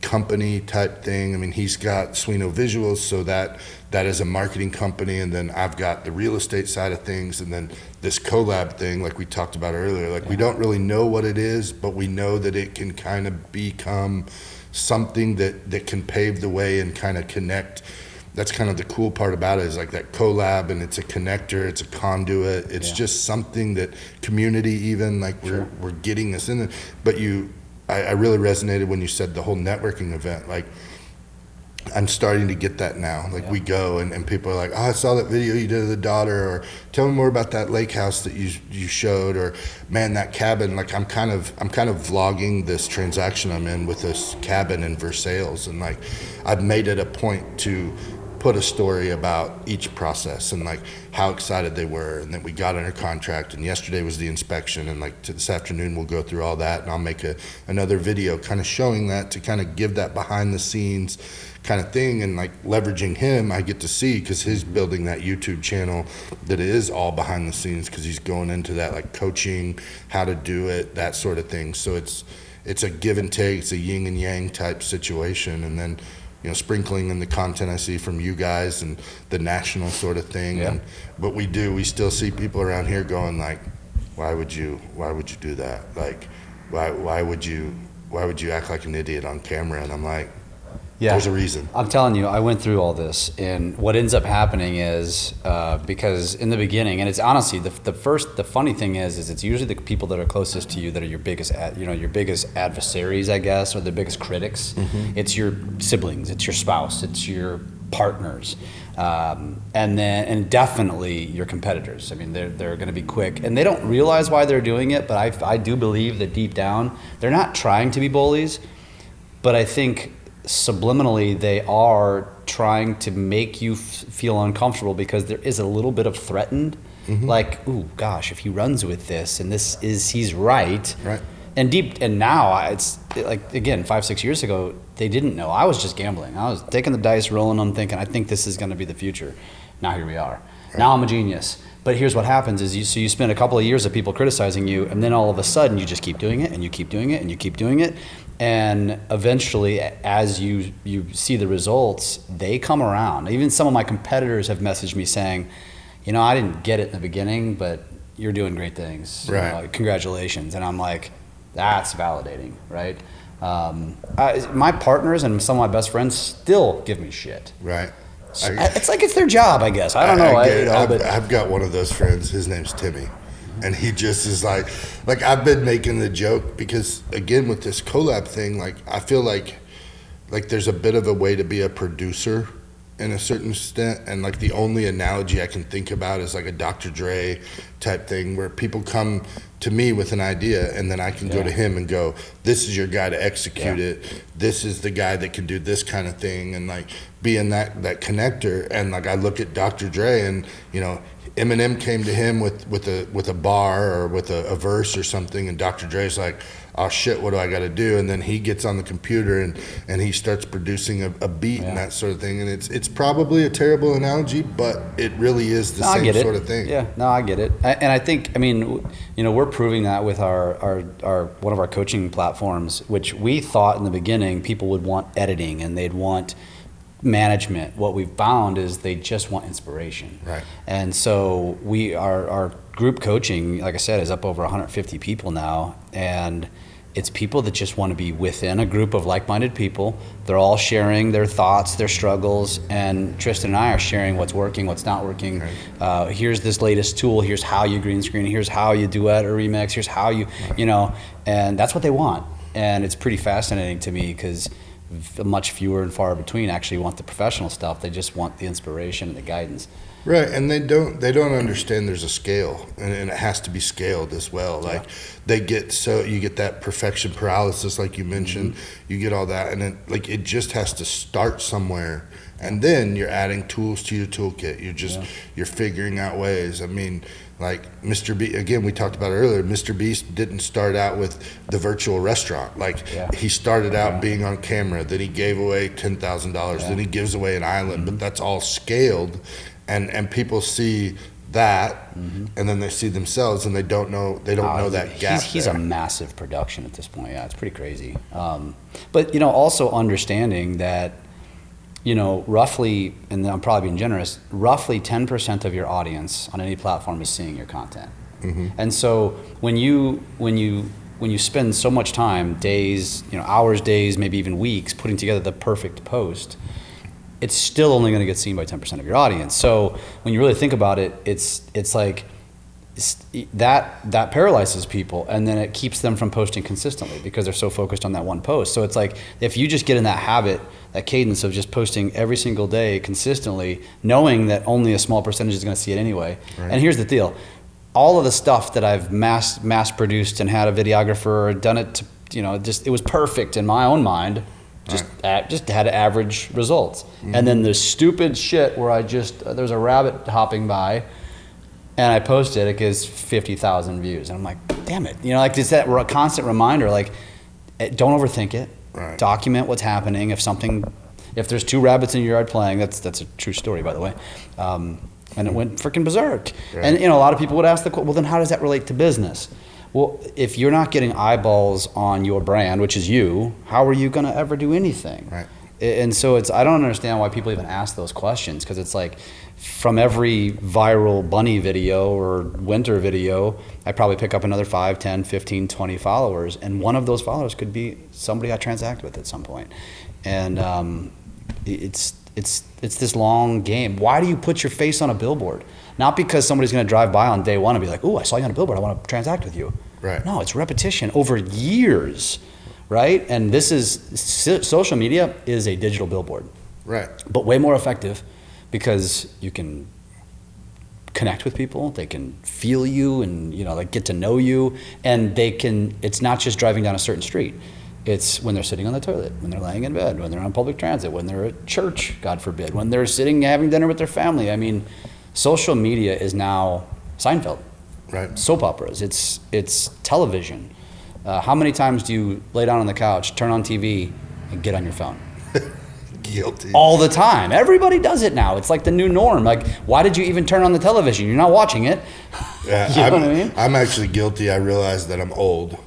company type thing. I mean, he's got Sweno Visuals, so that is a marketing company, and then I've got the real estate side of things, and then this collab thing, like we talked about earlier. Like, we don't really know what it is, but we know that it can kind of become something that can pave the way and kind of connect. That's kind of the cool part about it, is like that collab, and it's a connector, it's a conduit, it's just something that community, even like we're getting this in. But I really resonated when you said the whole networking event. Like, I'm starting to get that now. Like, we go and people are like, oh, I saw that video you did of the daughter, or tell me more about that lake house that you showed, or man, that cabin. Like, I'm kind of vlogging this transaction I'm in with this cabin in Versailles, and like I've made it a point to put a story about each process and like how excited they were, and that we got under contract, and yesterday was the inspection, and like this afternoon we'll go through all that, and I'll make another video kind of showing that, to kind of give that behind the scenes kind of thing. And like leveraging him, I get to see, because he's building that YouTube channel that is all behind the scenes, because he's going into that like coaching, how to do it, that sort of thing. So it's a give and take, it's a yin and yang type situation. And then, sprinkling in the content I see from you guys and the national sort of thing.
Yeah.
But we still see people around here going like, why would you do that? Like, why would you act like an idiot on camera? And I'm like,
yeah,
there's a reason.
I'm telling you, I went through all this, and what ends up happening is because in the beginning, and it's honestly the funny thing is it's usually the people that are closest to you that are your biggest adversaries, I guess, or the biggest critics.
Mm-hmm.
It's your siblings, it's your spouse, it's your partners, and definitely your competitors. I mean, they're going to be quick, and they don't realize why they're doing it, but I do believe that deep down they're not trying to be bullies, but I think subliminally they are trying to make you feel uncomfortable because there is a little bit of threatened, like, ooh, gosh, if he runs with this and he's right. And now it's like, again, 5-6 years ago, they didn't know. I was just gambling. I was taking the dice, rolling them, thinking, I think this is going to be the future. Now here we are. Right. Now I'm a genius. But here's what happens is you spend a couple of years of people criticizing you, and then all of a sudden you just keep doing it, and you keep doing it, and you keep doing it. And eventually, as you see the results, they come around. Even some of my competitors have messaged me saying, I didn't get it in the beginning, but you're doing great things.
Right.
Congratulations. And I'm like, that's validating, right? My partners and some of my best friends still give me shit.
Right.
It's like it's their job, I guess. I don't know.
I've got one of those friends. His name's Timmy. And he just is like I've been making the joke because, again, with this collab thing, like, I feel like there's a bit of a way to be a producer in a certain extent. And, like, the only analogy I can think about is like a Dr. Dre type thing where people come to me with an idea and then I can go to him and go, this is your guy to execute it. This is the guy that can do this kind of thing. And, like, being that connector. And, like, I look at Dr. Dre and, Eminem came to him with a bar or with a verse or something, and Dr. Dre's like, oh shit, what do I got to do? And then he gets on the computer and he starts producing a beat and that sort of thing. And it's probably a terrible analogy, but it really is the same sort of thing.
Yeah, no, I get it. And I think, we're proving that with our one of our coaching platforms, which we thought in the beginning people would want editing and they'd want management. What we've found is they just want inspiration.
Right.
And so our group coaching, like I said, is up over 150 people now, and it's people that just want to be within a group of like-minded people. They're all sharing their thoughts, their struggles, and Tristan and I are sharing what's working, what's not working. Right. Here's this latest tool. Here's how you green screen. Here's how you duet or remix. Here's how you, and that's what they want. And it's pretty fascinating to me because much fewer and far between actually want the professional stuff. They just want the inspiration and the guidance.
Right, and they don't understand there's a scale, and it has to be scaled as well. Like, you get that perfection paralysis, like you mentioned. You get all that, and it just has to start somewhere, and then you're adding tools to your toolkit. You're figuring out ways. I mean, like Mr. B, again, we talked about it earlier, Mr. Beast didn't start out with the virtual restaurant. He started out being on camera, then he gave away $10,000, then he gives away an island, but that's all scaled, and people see that, and then they see themselves, and they don't know that gap.
He's a massive production at this point. Yeah, it's pretty crazy. But also understanding that, roughly, and I'm probably being generous, roughly 10% of your audience on any platform is seeing your content. And so when you spend so much time, days, hours, days, maybe even weeks, putting together the perfect post, it's still only going to get seen by 10% of your audience. So when you really think about it, it's like that paralyzes people, and then it keeps them from posting consistently because they're so focused on that one post. So it's like if you just get in that habit, that cadence of just posting every single day consistently, knowing that only a small percentage is going to see it anyway. Right. And here's the deal. All of the stuff that I've mass produced and had a videographer done it to, it was perfect in my own mind. Just had average results. And then the stupid shit where there's a rabbit hopping by and I posted it gets 50,000 views. And I'm like, damn it. It's that constant reminder, don't overthink it. Right. Document what's happening. If there's 2 rabbits in your yard playing, that's a true story, by the way. And it went freaking berserk. Right. And a lot of people would ask well, then how does that relate to business? Well, if you're not getting eyeballs on your brand, which is you, how are you going to ever do anything?
Right.
And so I don't understand why people even ask those questions, because it's like from every viral bunny video or winter video, I probably pick up another 5, 10, 15, 20 followers. And one of those followers could be somebody I transact with at some point. And it's this long game. Why do you put your face on a billboard? Not because somebody's going to drive by on day one and be like, "Oh, I saw you on a billboard. I want to transact with you."
Right.
No, it's repetition over years, right? And this is social media is a digital billboard,
Right.
but way more effective because you can connect with people. They can feel you and like get to know you, and they can. It's not just driving down a certain street. It's when they're sitting on the toilet, when they're laying in bed, when they're on public transit, when they're at church, God forbid, when they're sitting having dinner with their family. I mean, social media is now Seinfeld,
Right.
soap operas. It's television. How many times do you lay down on the couch, turn on TV, and get on your phone?
Guilty.
All the time. Everybody does it now. It's like the new norm. Like, why did you even turn on the television? You're not watching it.
Yeah,
You know what I mean?
I'm actually guilty. I realized that I'm old.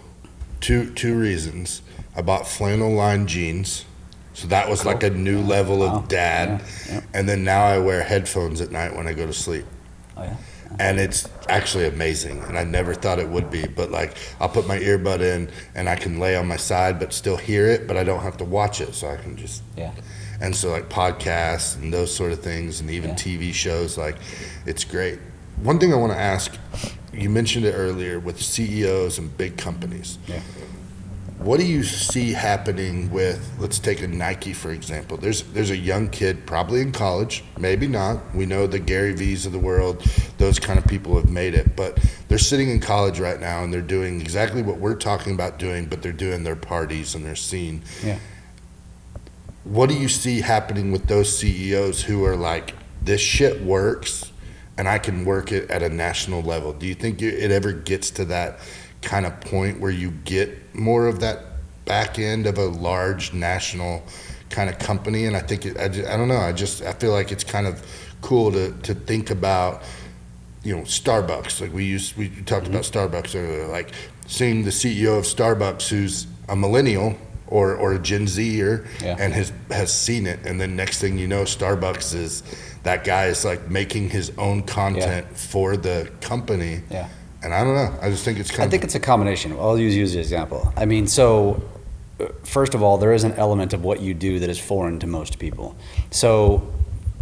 Two reasons. I bought flannel lined jeans, so that was like a new level of dad.
Yeah.
And then now I wear headphones at night when I go to sleep.
Oh yeah.
And it's actually amazing, and I never thought it would be, but like I'll put my earbud in and I can lay on my side but still hear it, but I don't have to watch it, so I can just And so like podcasts and those sort of things, and even TV shows, like it's great. One thing I want to ask, you mentioned it earlier with CEOs and big companies.
Yeah.
What do you see happening with, let's take a Nike, for example. There's a young kid, probably in college, maybe not. We know the Gary V's of the world, those kind of people have made it. But they're sitting in college right now, and they're doing exactly what we're talking about doing, but they're doing their parties and their scene.
Yeah.
What do you see happening with those CEOs who are like, this shit works, and I can work it at a national level? Do you think it ever gets to that kind of point where you get more of that back end of a large national kind of company? And I think I don't know, I feel like it's kind of cool to think about, Starbucks. Like we talked about Starbucks earlier, like seeing the CEO of Starbucks who's a millennial or a Gen Zer and has seen it, and then next thing you know, Starbucks is that guy is like making his own content for the company.
Yeah.
And I don't know. I just think it's
I think it's a combination. I'll use you as an example. I mean, so first of all, there is an element of what you do that is foreign to most people. So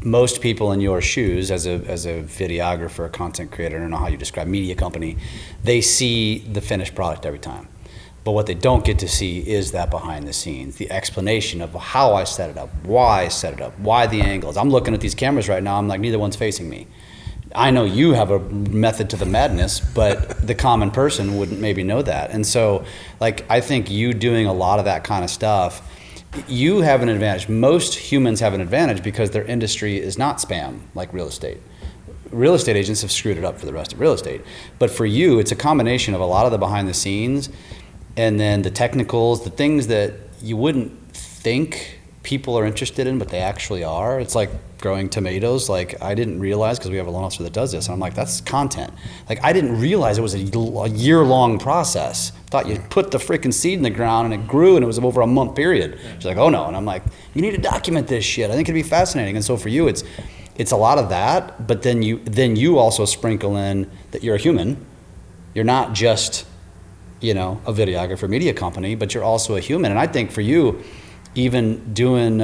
most people in your shoes, as a videographer, content creator, I don't know how you describe media company, they see the finished product every time. But what they don't get to see is that behind the scenes, the explanation of how I set it up, why I set it up, why the angles. I'm looking at these cameras right now, I'm like, neither one's facing me. I know you have a method to the madness, but the common person wouldn't maybe know that. And so, like, I think you doing a lot of that kind of stuff, you have an advantage. Most humans have an advantage because their industry is not spam like real estate. Real estate agents have screwed it up for the rest of real estate. But for you, it's a combination of a lot of the behind the scenes and then the technicals, the things that you wouldn't think people are interested in, but they actually are. It's like growing tomatoes. Like, I didn't realize, because we have a loan officer that does this, and I'm like, that's content. Like, I didn't realize it was a year-long process. Thought you put the freaking seed in the ground and it grew, and it was over a month period. She's like, oh no. And I'm like, you need to document this shit. I think it'd be fascinating. And so for you, it's a lot of that, but then you also sprinkle in that you're a human. You're not just, a videographer, media company, but you're also a human. And I think for you, even doing,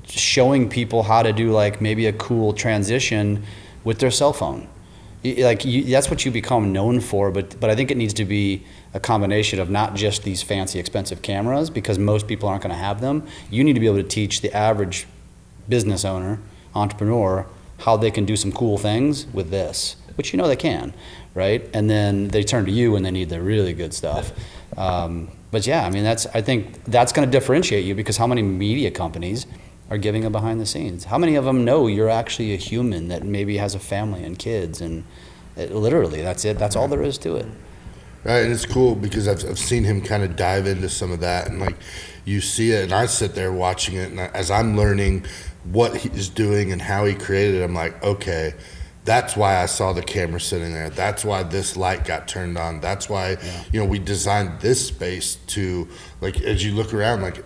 showing people how to do like maybe a cool transition with their cell phone. That's what you become known for, but I think it needs to be a combination of not just these fancy, expensive cameras, because most people aren't going to have them. You need to be able to teach the average business owner, entrepreneur, how they can do some cool things with this, which they can, right? And then they turn to you when they need the really good stuff. But yeah, I mean, I think that's going to differentiate you, because how many media companies are giving a behind the scenes? How many of them know you're actually a human that maybe has a family and kids, and literally that's it. That's all there is to it.
Right, and it's cool because I've seen him kind of dive into some of that, and like you see it, and I sit there watching it, and as I'm learning what he's doing and how he created it, I'm like, okay, that's why I saw the camera sitting there. That's why this light got turned on. That's why, we designed this space to, like, as you look around, like,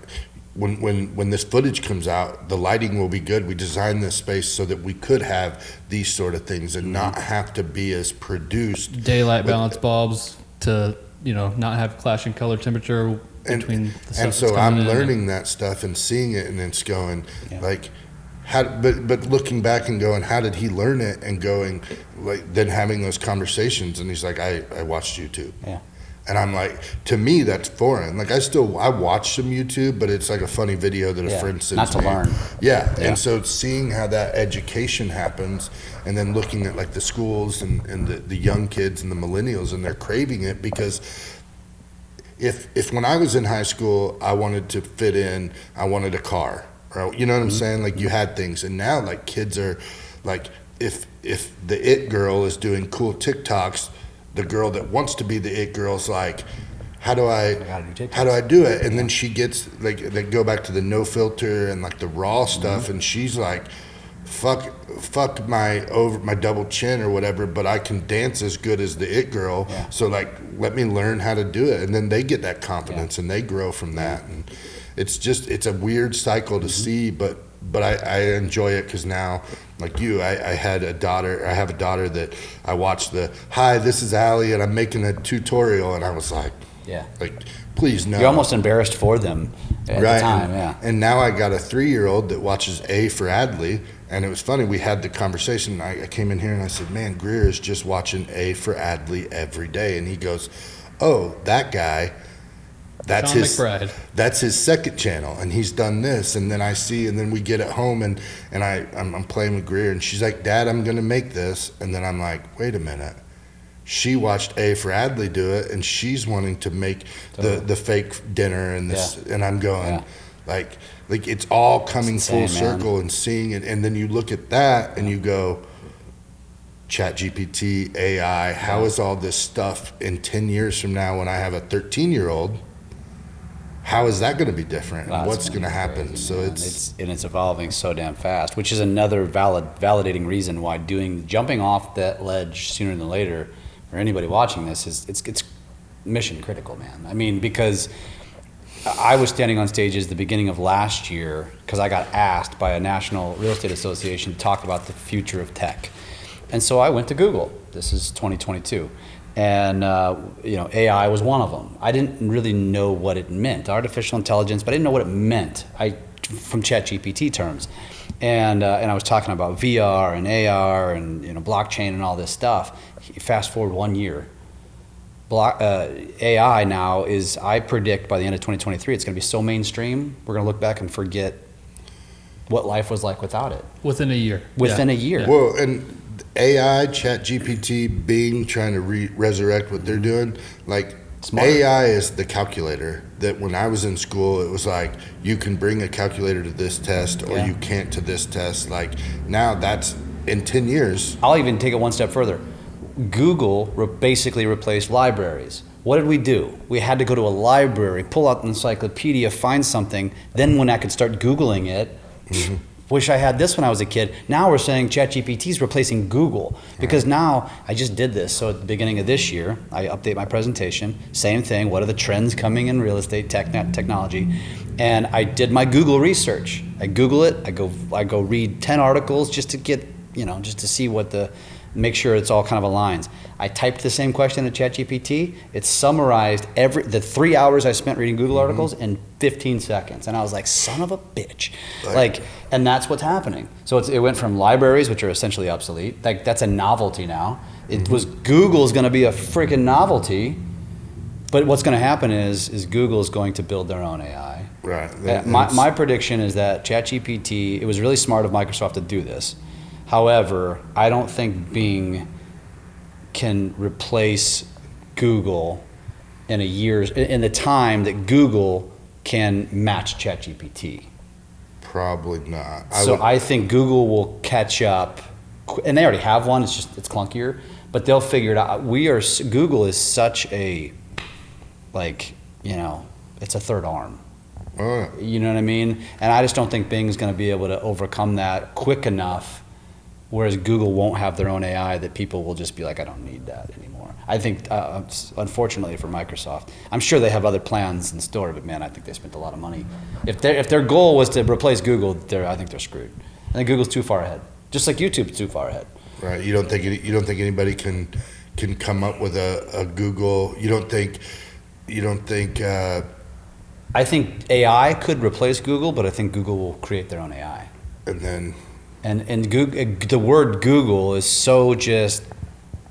when this footage comes out, the lighting will be good. We designed this space so that we could have these sort of things and not have to be as produced.
Daylight balance bulbs to, not have clashing color temperature between the stuff.
And so I'm learning that stuff and seeing it, and it's going like, but looking back and going, how did he learn it? And going, like, then having those conversations, and he's like, I watched YouTube.
Yeah.
And I'm like, to me, that's foreign. Like, I watch some YouTube, but it's like a funny video that a friend sends
not to
me.
learn.
Yeah. And so seeing how that education happens, and then looking at, like, the schools and the young kids and the millennials, and they're craving it, because if when I was in high school, I wanted to fit in, I wanted a car, or, you know what I'm saying? Like, you had things. And now, like, kids are, like, if the it girl is doing cool TikToks, the girl that wants to be the it girl's like, how do I do it? And then she gets, like, they go back to the no filter and, like, the raw stuff, and she's like, fuck my double chin or whatever, but I can dance as good as the it girl. So, like, let me learn how to do it. And then they get that confidence and they grow from that. And it's a weird cycle to see, but I enjoy it, because now, like you, I have a daughter that I watched hi, this is Allie, and I'm making a tutorial, and I was like, please no.
You're almost embarrassed for them at the time,
And now I got a 3-year-old that watches A for Adley, and it was funny, we had the conversation, I came in here and I said, man, Greer is just watching A for Adley every day, and he goes, oh, that guy, that's his second channel, and he's done this. And then I see, and then we get at home, and I'm playing with Greer, and she's like, Dad, I'm gonna make this. And then I'm like, wait a minute, she watched A for Adley do it, and she's wanting to make the fake dinner and this, and I'm going, like it's all coming full circle, and seeing it. And then you look at that and you go, Chat GPT, AI, how is all this stuff in 10 years from now, when I have a 13-year-old, how is that going to be different?
Wow,
what's going to happen?
Crazy,
so
man. it's evolving so damn fast, which is another validating reason why jumping off that ledge sooner than later, for anybody watching this, it's mission critical, man. I mean, because I was standing on stages the beginning of last year because I got asked by a national real estate association to talk about the future of tech, and so I went to Google. This is 2022. And AI was one of them. I didn't really know what it meant, artificial intelligence, but I didn't know what it meant. From ChatGPT terms, and I was talking about VR and AR and blockchain and all this stuff. Fast forward 1 year, AI now is, I predict by the end of 2023, it's going to be so mainstream, we're going to look back and forget what life was like without it.
Within a year.
A year.
Yeah.
Well, and AI, Chat GPT, Bing, trying to resurrect what they're doing. Like, smart. AI is the calculator that when I was in school, it was like, you can bring a calculator to this test or you can't to this test. Like, now that's in 10 years.
I'll even take it one step further. Google basically replaced libraries. What did we do? We had to go to a library, pull out an encyclopedia, find something. Then when I could start Googling it, wish I had this when I was a kid. Now we're saying ChatGPT is replacing Google, because now I just did this. So at the beginning of this year, I update my presentation, same thing. What are the trends coming in real estate technology? And I did my Google research. I Google it. I go read 10 articles just to get, just to see make sure it's all kind of aligns. I typed the same question at ChatGPT. It summarized the 3 hours I spent reading Google articles in 15 seconds. And I was like, son of a bitch. And that's what's happening. So it went from libraries, which are essentially obsolete. Like, that's a novelty now. It was Google's going to be a freaking novelty. But what's going to happen is Google is going to build their own AI.
Right.
My prediction is that ChatGPT, it was really smart of Microsoft to do this. However, I don't think Bing can replace Google in the time that Google can match ChatGPT.
Probably not.
I think Google will catch up, and they already have one. It's clunkier, but they'll figure it out. Google is such a, it's a third arm. You know what I mean? And I just don't think Bing's going to be able to overcome that quick enough whereas Google won't have their own AI that people will just be like, I don't need that anymore. I think, unfortunately for Microsoft, I'm sure they have other plans in store, but man, I think they spent a lot of money. If their goal was to replace Google, I think they're screwed. I think Google's too far ahead, just like YouTube's too far ahead.
Right. You don't think anybody can come up with a Google? You don't think.
I think AI could replace Google, but I think Google will create their own AI.
And then.
And Google, the word Google is so just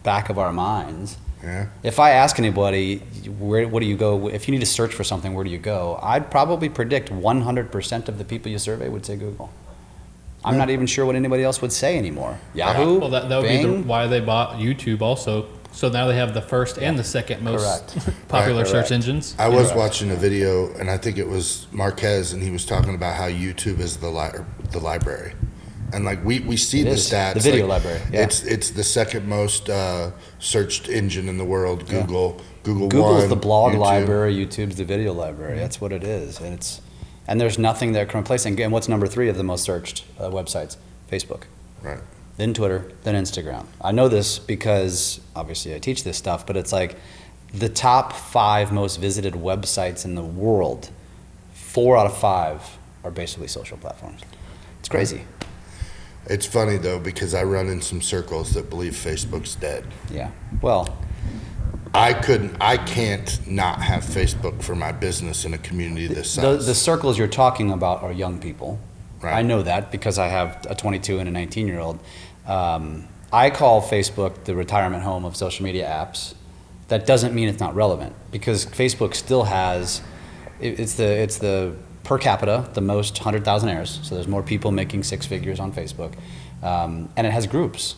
back of our minds.
Yeah.
If I ask anybody, what do you go? If you need to search for something, where do you go? I'd probably predict 100% of the people you survey would say Google. I'm not even sure what anybody else would say anymore. Yahoo,
Well, that would
Bing?
be why they bought YouTube also. So now they have the first and the second most popular
Correct.
search engines.
I was watching a video, and I think it was Marquez, and he was talking about how YouTube is the library. And like we see the stats,
the video
like,
library. Yeah.
It's the second most searched engine in the world. Google,
Google's
one,
the blog
YouTube.
library. YouTube's the video library. That's what it is, and there's nothing that can replace it. And what's number 3 of the most searched websites? Facebook.
Right.
Then Twitter. Then Instagram. I know this because obviously I teach this stuff, but it's like the top 5 most visited websites in the world. 4 out of 5 are basically social platforms. It's crazy.
It's funny though, because I run in some circles that believe Facebook's dead.
Yeah. Well,
I can't not have Facebook for my business in a community this size.
the circles you're talking about are young people.
Right.
I know that because I have a 22 and a 19-year-old. I call Facebook the retirement home of social media apps. That doesn't mean it's not relevant, because Facebook still has, it's the per capita, the most 100,000 heirs. So there's more people making 6 figures on Facebook. And it has groups.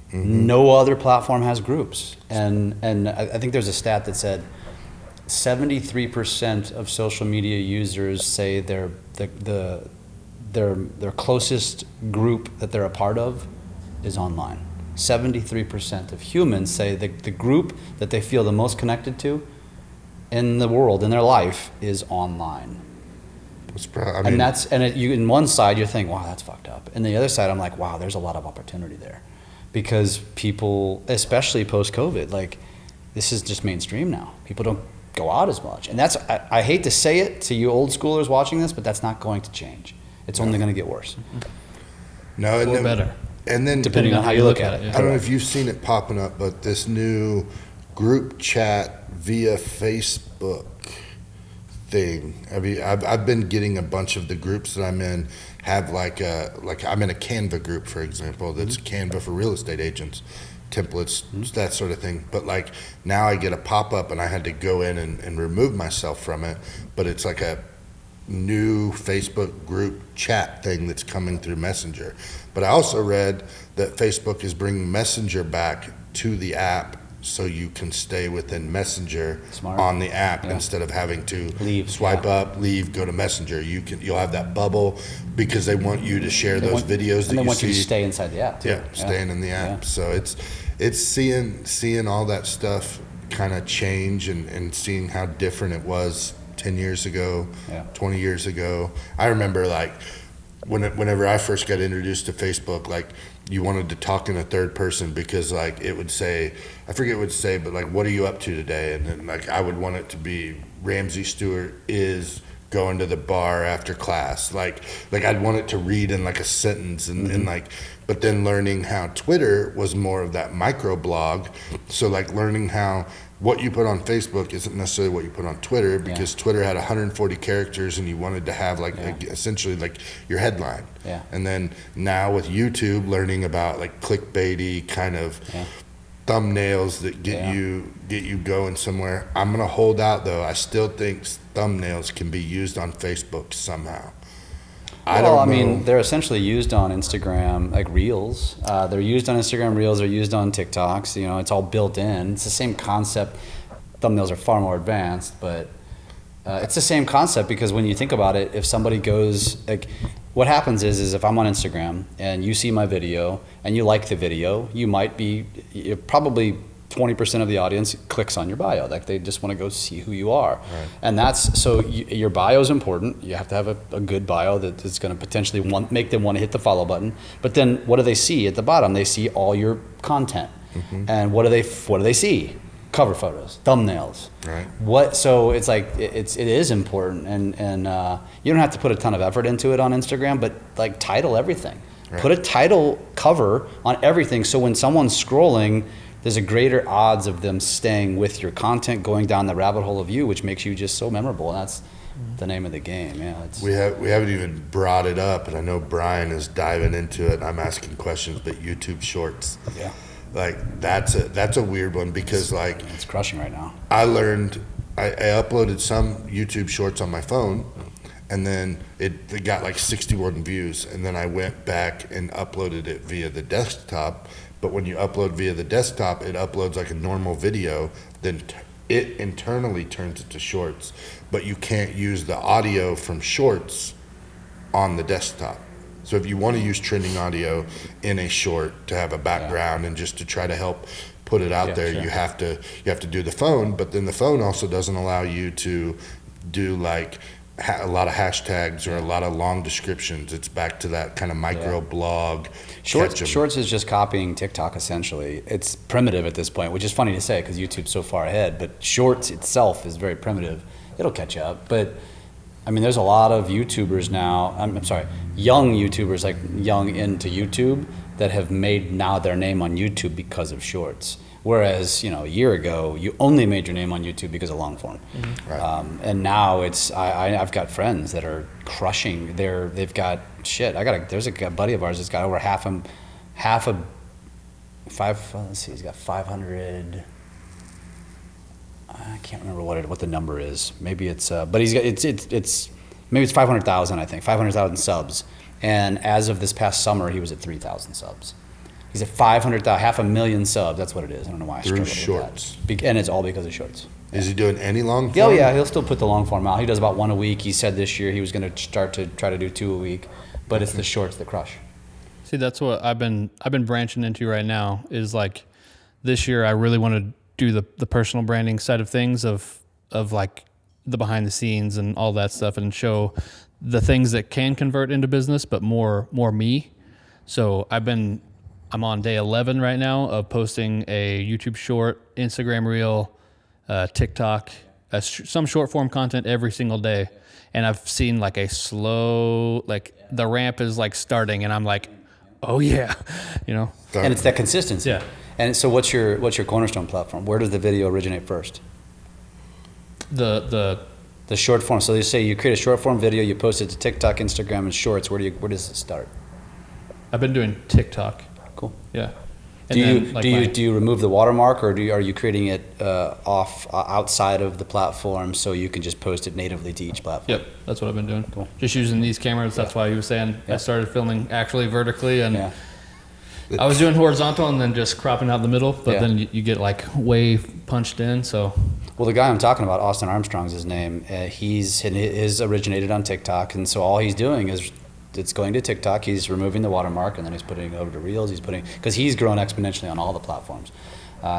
Mm-hmm. No other platform has groups. And I think there's a stat that said 73% of social media users say their closest group that they're a part of is online. 73% of humans say the group that they feel the most connected to in the world, in their life, is online. In one side you're thinking, wow, that's fucked up. And the other side, I'm like, wow, there's a lot of opportunity there, because people, especially post-COVID, like this is just mainstream now. People don't go out as much, and that's I hate to say it to you old schoolers watching this, but that's not going to change. It's only going to get worse.
No,
Or better.
And then
Depending on how you look at it.
Yeah.
I don't know if you've seen it popping up, but this new group chat via Facebook thing. I mean, I've been getting a bunch of the groups that I'm in have like I'm in a Canva group, for example, that's Canva for real estate agents, templates, that sort of thing. But like now I get a pop-up and I had to go in and remove myself from it, but it's like a new Facebook group chat thing that's coming through Messenger. But I also read that Facebook is bringing Messenger back to the app, so you can stay within Messenger on the app instead of having to swipe up, leave, go to Messenger. You'll have that bubble because they want you to share those videos that you see.
And they want you to stay inside the app too.
Yeah, staying in the app. Yeah. So it's seeing all that stuff kind of change and seeing how different it was 10 years ago, 20 years ago. I remember like whenever I first got introduced to Facebook, like you wanted to talk in a third person because like it would say, I forget what it would say, but like, what are you up to today? And then like I would want it to be Ramsey Stewart is going to the bar after class. Like I'd want it to read in like a sentence and like, but then learning how Twitter was more of that micro blog. So like learning how what you put on Facebook isn't necessarily what you put on Twitter, because Twitter had 140 characters and you wanted to have like essentially like your headline. Yeah. And then now with YouTube, learning about like clickbaity kind of thumbnails that get you going somewhere. I'm gonna hold out though. I still think thumbnails can be used on Facebook somehow.
I mean, they're essentially used on Instagram, like Reels. They're used on Instagram Reels. They're used on TikToks. You know, it's all built in. It's the same concept. Thumbnails are far more advanced, but it's the same concept, because when you think about it, if somebody goes, like, what happens is if I'm on Instagram and you see my video and you like the video, you're probably 20% of the audience clicks on your bio. Like they just want to go see who you are.
Right.
And that's, so your bio is important. You have to have a good bio that is going to potentially make them want to hit the follow button. But then what do they see at the bottom? They see all your content. And what do they see? Cover photos, thumbnails.
Right.
So it's like, it is important. And you don't have to put a ton of effort into it on Instagram, but like title everything.
Right.
Put a title cover on everything. So when someone's scrolling, there's a greater odds of them staying with your content, going down the rabbit hole of you, which makes you just so memorable. And that's the name of the game. Yeah,
we haven't even brought it up, and I know Brian is diving into it. I'm asking questions, but YouTube Shorts.
Yeah.
Like that's a weird one because like
it's crushing right now.
I learned I uploaded some YouTube Shorts on my phone, and then it got like 61 views, and then I went back and uploaded it via the desktop. But when you upload via the desktop, it uploads like a normal video, then it internally turns it to Shorts. But you can't use the audio from Shorts on the desktop. So if you want to use trending audio in a short to have a background and just to try to help put it out there, you have to do the phone. But then the phone also doesn't allow you to do like a lot of hashtags or a lot of long descriptions. It's back to that kind of micro blog.
Shorts is just copying TikTok essentially. It's primitive at this point, which is funny to say because YouTube's so far ahead, but Shorts itself is very primitive. It'll catch up. But I mean, there's a lot of YouTubers now, I'm sorry, young YouTubers, like young into YouTube, that have made now their name on YouTube because of Shorts. Whereas, a year ago, you only made your name on YouTube because of long form.
Right.
And now it's, I've got friends that are crushing. They've got shit. There's a buddy of ours that's got over he's got 500. I can't remember what the number is. Maybe it's, but he's got maybe it's 500,000. I think 500,000 subs. And as of this past summer, he was at 3,000 subs. He's at 500,000, 500,000 subs. That's what it is. I don't know why I struggled with
Shorts.
that. And it's all because of Shorts.
Is he doing any long form?
Oh yeah, he'll still put the long form out. He does about one a week. He said this year he was going to start to try to do 2 a week, but it's the Shorts that crush.
See, that's what I've been branching into right now. Is like this year I really want to do the personal branding side of things of like the behind the scenes and all that stuff, and show the things that can convert into business, but more me. So I'm on day 11 right now of posting a YouTube short, Instagram reel, TikTok, some short form content every single day. And I've seen like a slow, like the ramp is like starting, and I'm like, oh yeah,
And it's that consistency.
Yeah.
And so what's your cornerstone platform? Where does the video originate first?
The
short form. So they say you create a short form video, you post it to TikTok, Instagram, and Shorts. Where does it start?
I've been doing TikTok.
Cool.
Yeah.
Do you remove the watermark, or are you creating it outside of the platform so you can just post it natively to each platform?
Yep, that's what I've been doing.
Cool.
Just using these cameras. That's why he was saying I started filming actually vertically, and
Yeah.
I was doing horizontal and then just cropping out the middle. But then you get like way punched in. So
Well, the guy I'm talking about, Austin Armstrong's his name. His originated on TikTok, and so all he's doing is it's going to TikTok. He's removing the watermark, and then he's putting it over to Reels. Because he's grown exponentially on all the platforms.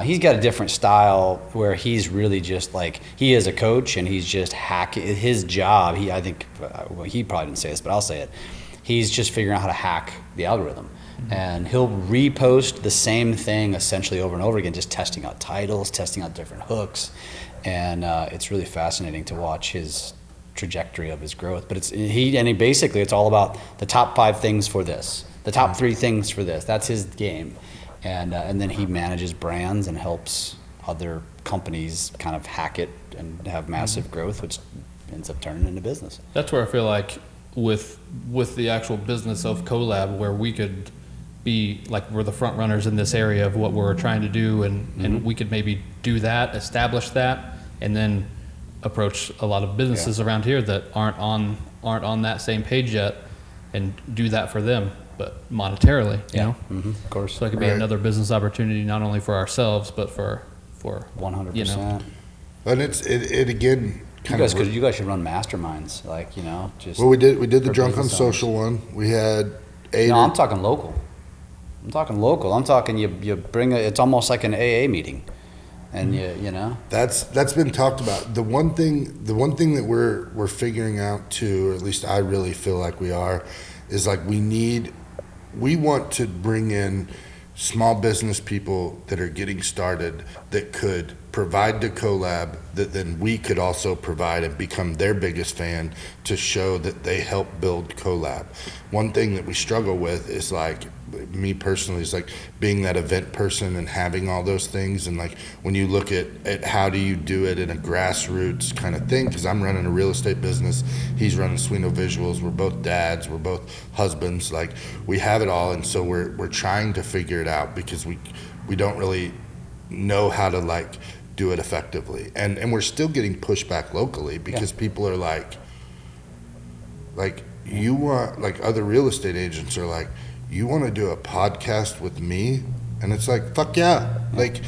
He's got a different style where he's really just like, he is a coach, and he's just hacking his job. He probably didn't say this, but I'll say it. He's just figuring out how to hack the algorithm. And he'll repost the same thing essentially over and over again, just testing out titles, testing out different hooks. And it's really fascinating to watch his trajectory of his growth. But basically it's all about the top 5 things for this, the top 3 things for this. That's his game. And then he manages brands and helps other companies kind of hack it and have massive growth, which ends up turning into business.
that's where I feel like with the actual business of Collab, where we could be like, we're the front runners in this area of what we're trying to do, and we could maybe do that, establish that, and then approach a lot of businesses around here that aren't on that same page yet, and do that for them, but monetarily, you know.
Of course.
So it could be another business opportunity, not only for ourselves, but for
100%.
And it again.
You guys should run masterminds, like, just.
Well, we did the
for
Drunk on
business
Social one. We had 8.
I'm talking local. I'm talking you bring it's almost like an AA meeting. and you know,
that's been talked about. The one thing that we're figuring out too, or at least I really feel like we are, is like we want to bring in small business people that are getting started that could provide the collab that then we could also provide and become their biggest fan to show that they help build collab. One thing that we struggle with is like, me personally, is like being that event person and having all those things. And like when you look at how do you do it in a grassroots kind of thing, because I'm running a real estate business, he's running Sweno Visuals, we're both dads, we're both husbands, like we have it all. And so we're trying to figure it out because we don't really know how to like do it effectively, and we're still getting pushback locally because people are like you want, like other real estate agents are like, you want to do a podcast with me? And it's like, fuck yeah. Like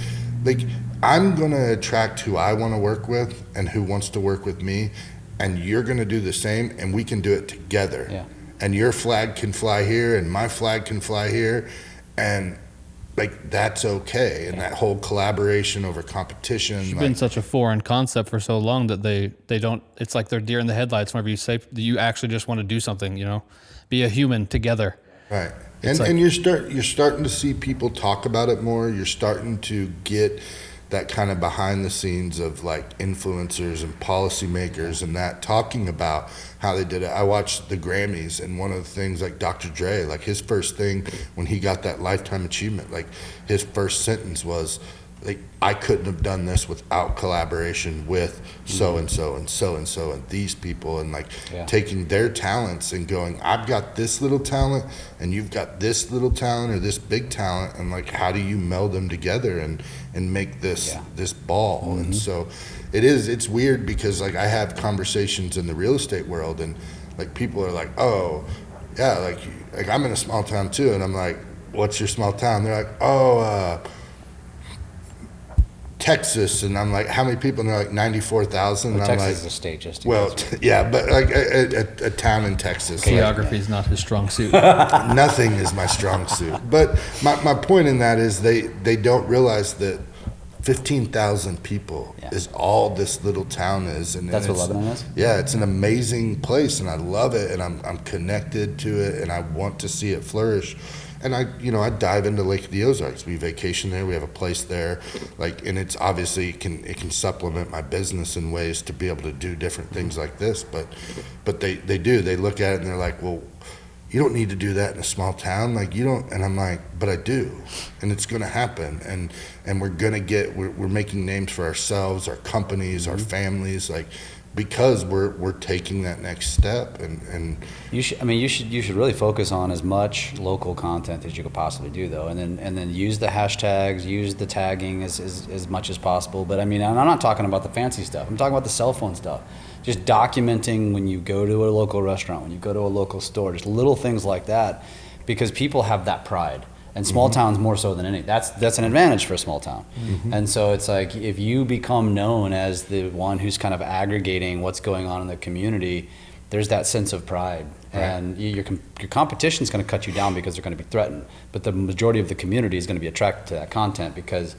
I'm gonna attract who I want to work with and who wants to work with me, and you're gonna do the same, and we can do it together. And your flag can fly here and my flag can fly here, and like that's okay. And that whole collaboration over competition,
it's been such a foreign concept for so long that they don't, it's like they're deer in the headlights whenever you say that you actually just want to do something, you know, be a human together.
Right. And you're starting to see people talk about it more. You're starting to get that kind of behind the scenes of like influencers and policymakers and that talking about how they did it. I watched the Grammys, and one of the things, like Dr. Dre, like his first thing when he got that lifetime achievement, like his first sentence was like, I couldn't have done this without collaboration with so and so and so and so and these people, and like taking their talents and going, I've got this little talent and you've got this little talent or this big talent, and like how do you meld them together and make this ball. And so it's weird because like I have conversations in the real estate world and like people are like, oh yeah, like I'm in a small town too, and I'm like, what's your small town? They're like, oh Texas, and I'm like, how many people? And they're like 94,000.
Well,
and
Texas
I'm like,
is a state, just
well, yeah, but like a town in Texas.
Geography is not his strong suit.
Nothing is my strong suit. But my point in that is they don't realize that 15,000 people is all this little town is, and
that's what Lebanon is.
Yeah, it's an amazing place, and I love it, and I'm connected to it, and I want to see it flourish. And I dive into Lake of the Ozarks. We vacation there. We have a place there, like, and it's obviously it can supplement my business in ways to be able to do different things like this. But they do. They look at it and they're like, well, you don't need to do that in a small town. Like you don't. And I'm like, but I do, and it's going to happen. And we're gonna we're making names for ourselves, our companies, our families, like. Because we're taking that next step, and
you should really focus on as much local content as you could possibly do, though, and then use the hashtags, use the tagging as much as possible. But I mean, I'm not talking about the fancy stuff. I'm talking about the cell phone stuff. Just documenting when you go to a local restaurant, when you go to a local store, just little things like that, because people have that pride. And small towns more so than any. That's an advantage for a small town. And so it's like if you become known as the one who's kind of aggregating what's going on in the community, there's that sense of pride. Right. And your competition is going to cut you down because they're going to be threatened. But the majority of the community is going to be attracted to that content because,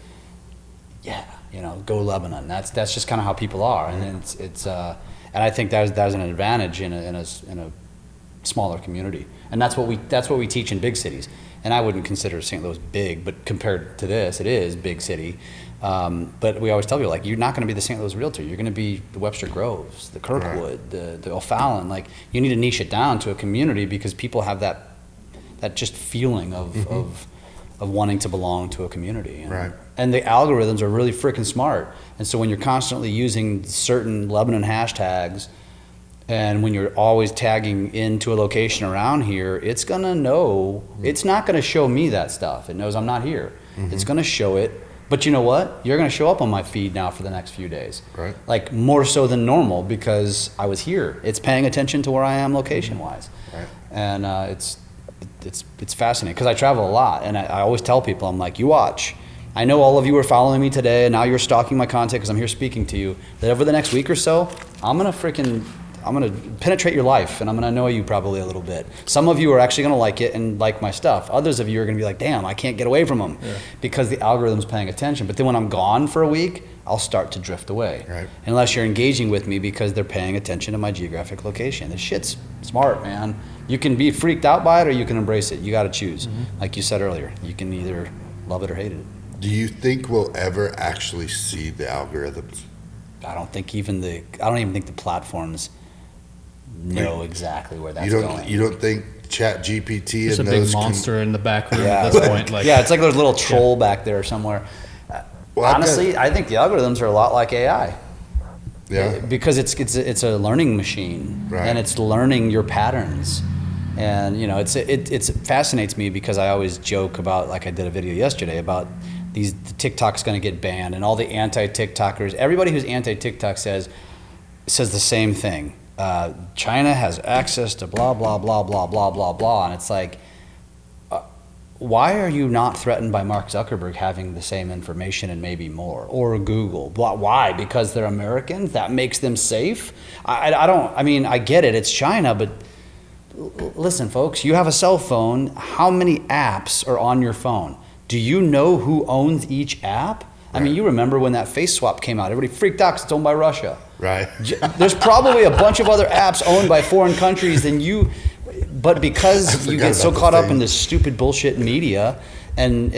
go Lebanon. That's just kind of how people are. And it's and I think that's an advantage in a smaller community. And that's what we teach in big cities. And I wouldn't consider St. Louis big, but compared to this, it is big city. But we always tell people, like, you're not going to be the St. Louis realtor. You're going to be the Webster Groves, the Kirkwood, the O'Fallon. Like, you need to niche it down to a community because people have that just feeling of wanting to belong to a community. And the algorithms are really freaking smart. And so when you're constantly using certain Lebanon hashtags, and when you're always tagging into a location around here, it's going to know. It's not going to show me that stuff. It knows I'm not here. It's going to show it. But you know what? You're going to show up on my feed now for the next few days.
Right.
Like more so than normal because I was here. It's paying attention to where I am location-wise.
Right.
And it's fascinating because I travel a lot. And I always tell people, I'm like, you watch. I know all of you are following me today, and now you're stalking my content because I'm here speaking to you. That over the next week or so, I'm going to freaking penetrate your life, and I'm gonna know you probably a little bit. Some of you are actually gonna like it and like my stuff. Others of you are gonna be like, damn, I can't get away from them because the algorithm's paying attention. But then when I'm gone for a week, I'll start to drift away.
Right.
Unless you're engaging with me because they're paying attention to my geographic location. This shit's smart, man. You can be freaked out by it or you can embrace it. You gotta choose. Like you said earlier, you can either love it or hate it.
Do you think we'll ever actually see the algorithms?
I don't even think the platforms know exactly where that's going.
You don't think Chat GPT
It's a
and
big
those
monster in the back room at this point. Like,
yeah, it's like there's a little troll back there somewhere.
Well,
honestly, I think the algorithms are a lot like AI.
Yeah.
Because it's a learning machine,
Right.
and it's learning your patterns. And you know, it fascinates me because I always joke about, like I did a video yesterday about the TikTok's going to get banned, and all the anti-TikTokers, everybody who's anti-TikTok says the same thing. China has access to blah blah blah blah blah blah blah, and it's like, why are you not threatened by Mark Zuckerberg having the same information and maybe more, or Google? Why? Because they're Americans? That makes them safe? I get it. It's China, but listen, folks, you have a cell phone. How many apps are on your phone? Do you know who owns each app? I mean, you remember when that face swap came out, everybody freaked out because it's owned by Russia.
Right.
There's probably a bunch of other apps owned by foreign countries than you, but because you get so caught up in this stupid bullshit media, and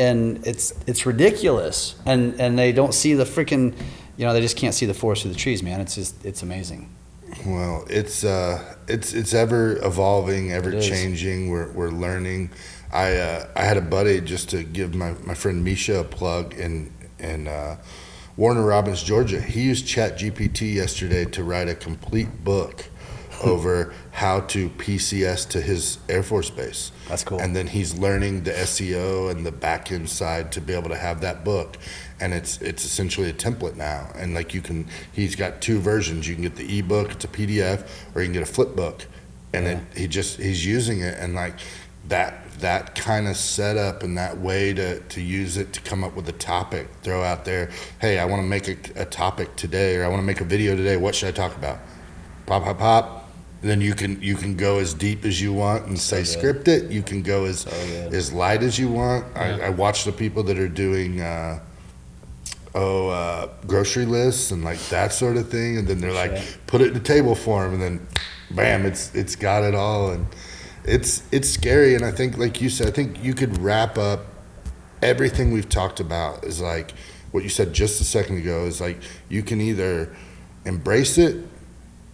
it's ridiculous, and they don't see the freaking, they just can't see the forest through the trees, man. It's amazing.
Well, it's ever evolving, ever changing. We're learning. I had a buddy, just to give my friend Misha a plug, in Warner Robins, Georgia. He used Chat GPT yesterday to write a complete book over how to PCS to his Air Force base.
That's cool.
And then he's learning the SEO and the back end side to be able to have that book. And it's essentially a template now. And like he's got two versions. You can get the ebook, it's a PDF, or you can get a flip book. And he's using it, and like that kind of setup and that way to use it to come up with a topic, throw out there, hey, I want to make a topic today, or I want to make a video today. What should I talk about? Pop, pop, pop. And then you can go as deep as you want and say script it. You can go as light as you want. I watch the people that are doing grocery lists and like that sort of thing, and then they're like, put it in a table form, and then bam, it's got it all. And it's scary. And I think, like you said, I think you could wrap up everything we've talked about is like what you said just a second ago, is like you can either embrace it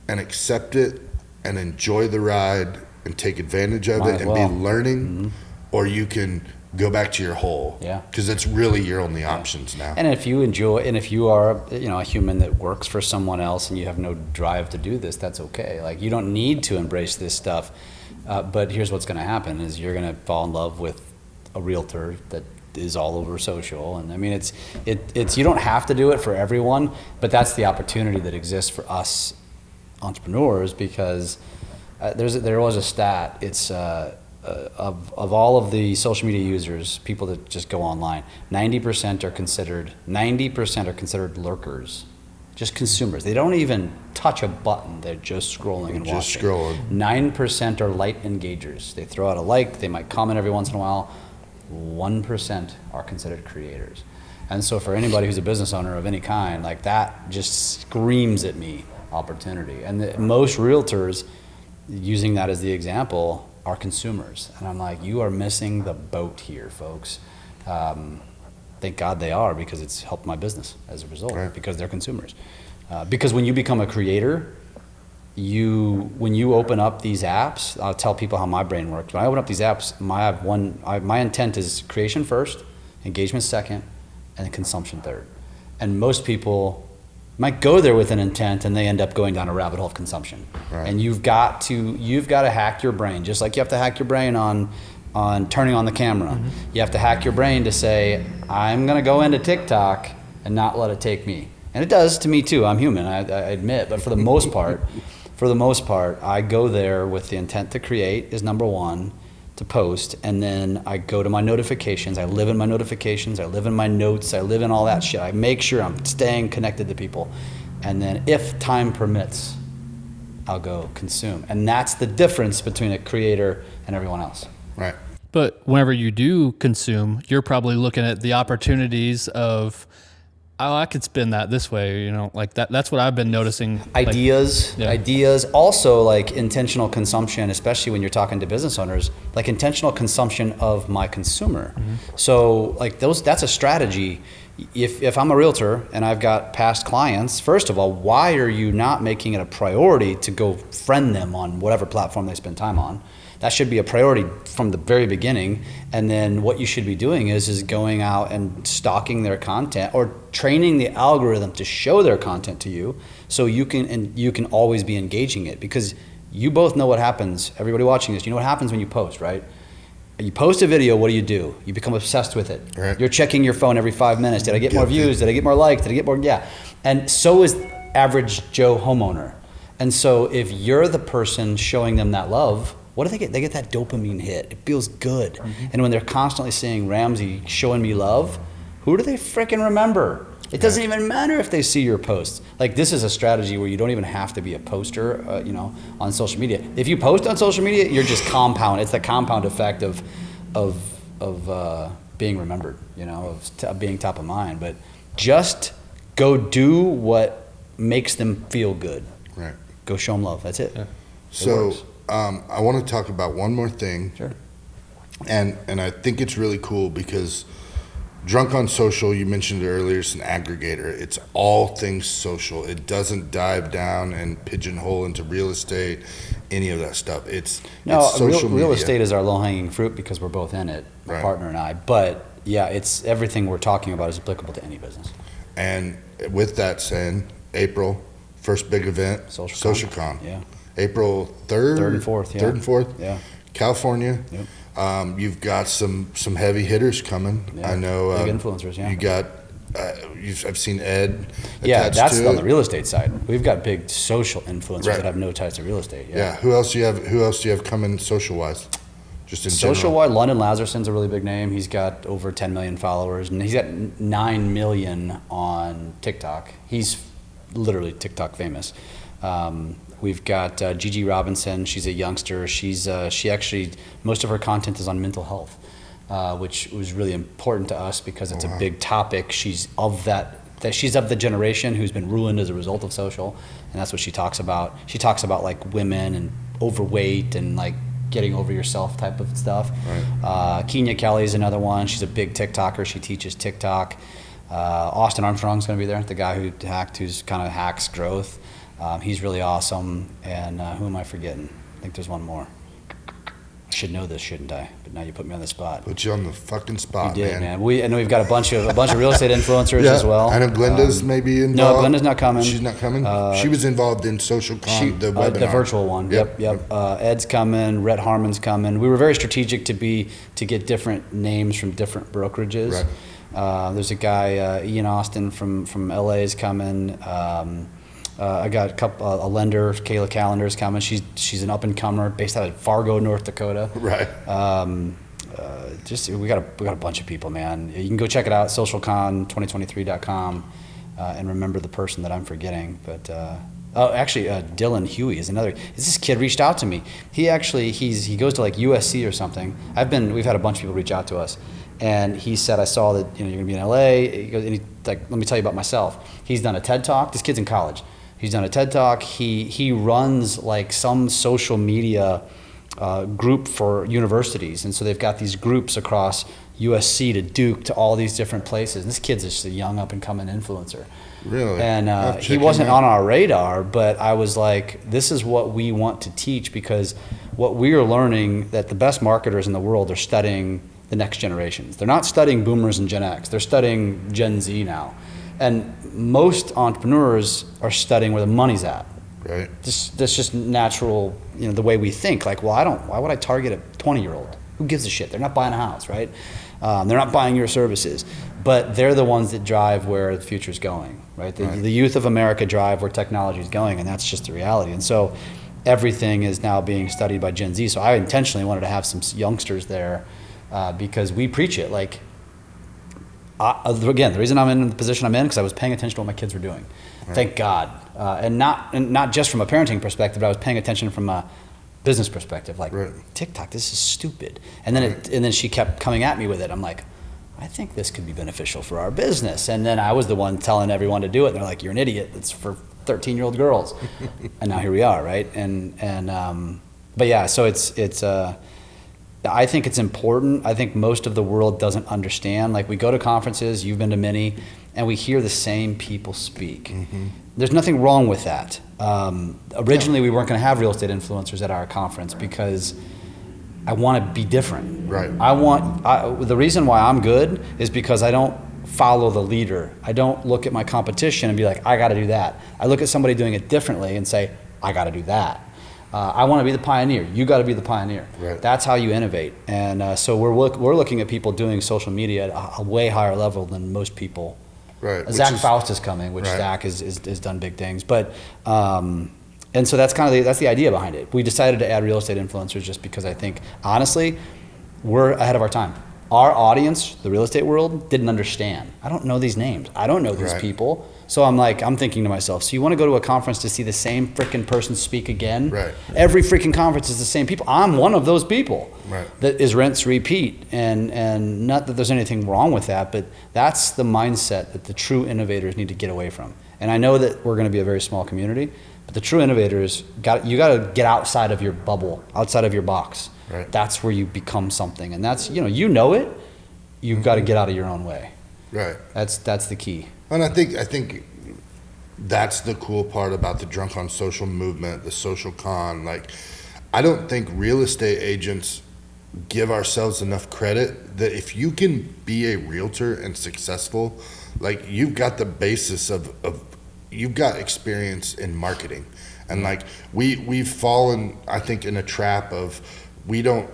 and accept it and enjoy the ride and take advantage of it and be learning, or you can go back to your hole. Yeah. Because it's really your only options now.
And if you are a human that works for someone else and you have no drive to do this, that's okay. Like, you don't need to embrace this stuff. But here's what's going to happen is you're going to fall in love with a realtor that is all over social. And I mean, it's you don't have to do it for everyone, but that's the opportunity that exists for us entrepreneurs, because there was a stat. It's of all of the social media users, people that just go online, 90% are considered lurkers, just consumers. They don't even touch a button. They're just scrolling and watching.
Just scrolling.
9% are light engagers. They throw out a like. They might comment every once in a while. 1% are considered creators. And so for anybody who's a business owner of any kind, like, that just screams at me opportunity. And most realtors, using that as the example, are consumers. And I'm like, you are missing the boat here, folks. Thank God they are, because it's helped my business as a result, because they're consumers. Because when you become a creator, when you open up these apps, I'll tell people how my brain works. When I open up these apps, my intent is creation first, engagement second, and then consumption third. And most people might go there with an intent, and they end up going down a rabbit hole of consumption. Right. And you've got to hack your brain, just like you have to hack your brain on turning on the camera. Mm-hmm. You have to hack your brain to say, I'm going to go into TikTok and not let it take me. And it does to me too. I'm human, I admit. But for the most part, I go there with the intent to create is number one, to post, and then I go to my notifications. I live in my notifications. I live in my notes. I live in all that shit. I make sure I'm staying connected to people. And then if time permits, I'll go consume. And that's the difference between a creator and everyone else.
Right.
But whenever you do consume, you're probably looking at the opportunities of, oh, I could spin that this way, you know, like that. That's what I've been noticing.
Ideas. Also, like intentional consumption, especially when you're talking to business owners, like intentional consumption of my consumer. So like that's a strategy. If I'm a realtor and I've got past clients, first of all, why are you not making it a priority to go friend them on whatever platform they spend time on? That should be a priority from the very beginning. And then what you should be doing is going out and stalking their content or training the algorithm to show their content to you, so you can always be engaging it, because you both know what happens. Everybody watching this, you know what happens when you post, right? You post a video, what do? You become obsessed with it.
Right.
You're checking your phone every 5 minutes. Did I get more views? Did I get more likes? Did I get more? Yeah. And so is average Joe homeowner. And so if you're the person showing them that love, what do they get? They get that dopamine hit. It feels good. And when they're constantly seeing Ramsey showing me love, who do they freaking remember? It doesn't even matter if they see your posts. Like, this is a strategy where you don't even have to be a poster, on social media. If you post on social media, you're just compound. It's the compound effect of being remembered, of being top of mind. But just go do what makes them feel good.
Right.
Go show them love. That's it.
Yeah.
So I want to talk about one more thing.
Sure.
And I think it's really cool because Drunk on Social, you mentioned it earlier, it's an aggregator. It's all things social. It doesn't dive down and pigeonhole into real estate, any of that stuff. It's social media.
Real estate is our low-hanging fruit because we're both in it, my
Right.
partner and I. But yeah, it's everything we're talking about is applicable to any business.
And with that saying, April, first big event, SocialCon.
Yeah.
April 3rd?
3rd and 4th, yeah.
3rd and 4th?
Yeah.
California.
Yep.
You've got some heavy hitters coming.
Yeah,
I know.
big influencers, yeah.
You got. I've seen Ed.
Yeah,
attached
that's
to
on
it.
the real estate side. We've got big social influencers
Right.
that have no ties to real estate.
Yeah. Who else do you have coming social wise? Just in
Social
general.
wise, London Lazarson's a really big name. He's got over 10 million followers, and he's got 9 million on TikTok. He's literally TikTok famous. We've got Gigi Robinson. She's a youngster. She actually, most of her content is on mental health, which was really important to us because it's a big topic. She's of she's of the generation who's been ruined as a result of social, and that's what she talks about. She talks about like women and overweight and like getting over yourself type of stuff.
Right.
Kenya Kelly is another one. She's a big TikToker. She teaches TikTok. Austin Armstrong's going to be there, the guy who's kind of hacks growth. He's really awesome. And who am I forgetting? I think there's one more. I should know this, shouldn't I? But now you put me on the spot.
Put you on the fucking spot,
You did, man.
man.
I know we've got a bunch of real estate influencers
Yeah,
as well.
I know Glenda's maybe involved.
No, Glenda's not coming.
She's not coming. She was involved in SocialCon, the webinar.
The virtual one. Yep. Ed's coming. Rhett Harmon's coming. We were very strategic to get different names from different brokerages.
Right.
There's a guy, Ian Austin from LA is coming. I got a lender, Kayla Callender's coming. She's an up and comer based out of Fargo, North Dakota.
Right.
We got a bunch of people, man. You can go check it out, socialcon2023.com, and remember the person that I'm forgetting. But Dylan Huey is another. This kid reached out to me. He goes to like USC or something. We've had a bunch of people reach out to us, and he said, I saw that you're gonna be in LA. He goes, and he's like, let me tell you about myself. He's done a TED Talk. This kid's in college. He's done a TED Talk. He runs like some social media group for universities, and so they've got these groups across USC to Duke to all these different places. And this kid's just a young up and coming influencer.
Really?
And he wasn't on our radar, but I was like, this is what we want to teach, because what we are learning that the best marketers in the world are studying the next generations. They're not studying boomers and Gen X. They're studying Gen Z now. And most entrepreneurs are studying where the money's at.
Right.
That's just natural, the way we think. Like, well, why would I target a 20-year-old? Who gives a shit? They're not buying a house, right? They're not buying your services. But they're the ones that drive where the future's going, right? The youth of America drive where technology is going, and that's just the reality. And so everything is now being studied by Gen Z. So I intentionally wanted to have some youngsters there because we preach it. Like, again, the reason I'm in the position I'm in because I was paying attention to what my kids were doing. Thank God. And not just from a parenting perspective, but I was paying attention from a business perspective. Like, TikTok, this is stupid. And then and then she kept coming at me with it. I'm like, I think this could be beneficial for our business. And then I was the one telling everyone to do it. And they're like, you're an idiot. It's for 13-year-old girls. And now here we are, right? But yeah, so it's I think it's important. I think most of the world doesn't understand. Like, we go to conferences, you've been to many, and we hear the same people speak. There's nothing wrong with that. Originally, we weren't going to have real estate influencers at our conference because I want to be different.
Right.
The reason why I'm good is because I don't follow the leader. I don't look at my competition and be like, I got to do that. I look at somebody doing it differently and say, I got to do that. I want to be the pioneer. You got to be the pioneer.
Right.
That's how you innovate. And so we're looking at people doing social media at a way higher level than most people.
Right.
Zach Faust is coming, which Zach has done big things. But and so that's kind of that's the idea behind it. We decided to add real estate influencers just because I think, honestly, we're ahead of our time. Our audience, the real estate world, didn't understand. I don't know these names. I don't know these people. So I'm thinking to myself, so you want to go to a conference to see the same freaking person speak again?
Right.
Every freaking conference is the same people. I'm one of those people that is rinse, repeat. And not that there's anything wrong with that, but that's the mindset that the true innovators need to get away from. And I know that we're going to be a very small community, but the true innovators, you got to get outside of your bubble, outside of your box.
Right.
That's where you become something. And that's, you know it, you've got to get out of your own way.
Right.
That's the key.
And I think that's the cool part about the Drunk on Social movement, the social con. Like, I don't think real estate agents give ourselves enough credit that if you can be a realtor and successful, like, you've got the basis of you've got experience in marketing. And like, we've fallen, I think, in a trap of realtors,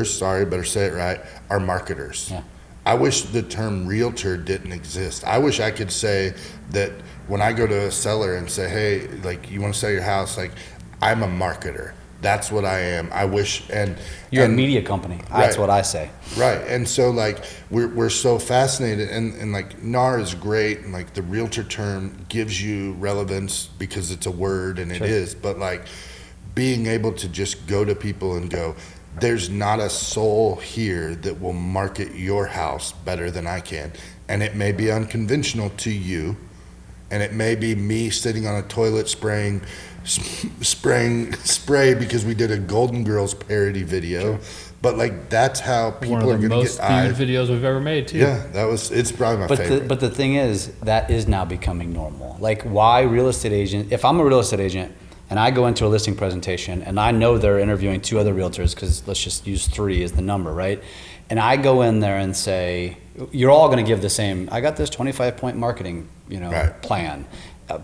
sorry, better say it right, are marketers.
Yeah.
I wish the term realtor didn't exist. I wish I could say that when I go to a seller and say, hey, like, you want to sell your house? Like, I'm a marketer. That's what I am. I wish,
you're a media company. That's what I say.
Right. And so, like, we're so fascinated, and like, NAR is great, and like, the realtor term gives you relevance because it's a word, and it is, but like, being able to just go to people and go, there's not a soul here that will market your house better than I can. And it may be unconventional to you, and it may be me sitting on a toilet spraying spray because we did a Golden Girls parody video. But like, that's how people are going to get eyes.
One of the most viewed videos we've ever made too.
Yeah, it's probably my favorite.
But the thing is, that is now becoming normal. Like, why real estate agent? If I'm a real estate agent and I go into a listing presentation and I know they're interviewing 2 other realtors, because let's just use 3 as the number, right? And I go in there and say, you're all going to give the same, I got this 25-point marketing, plan.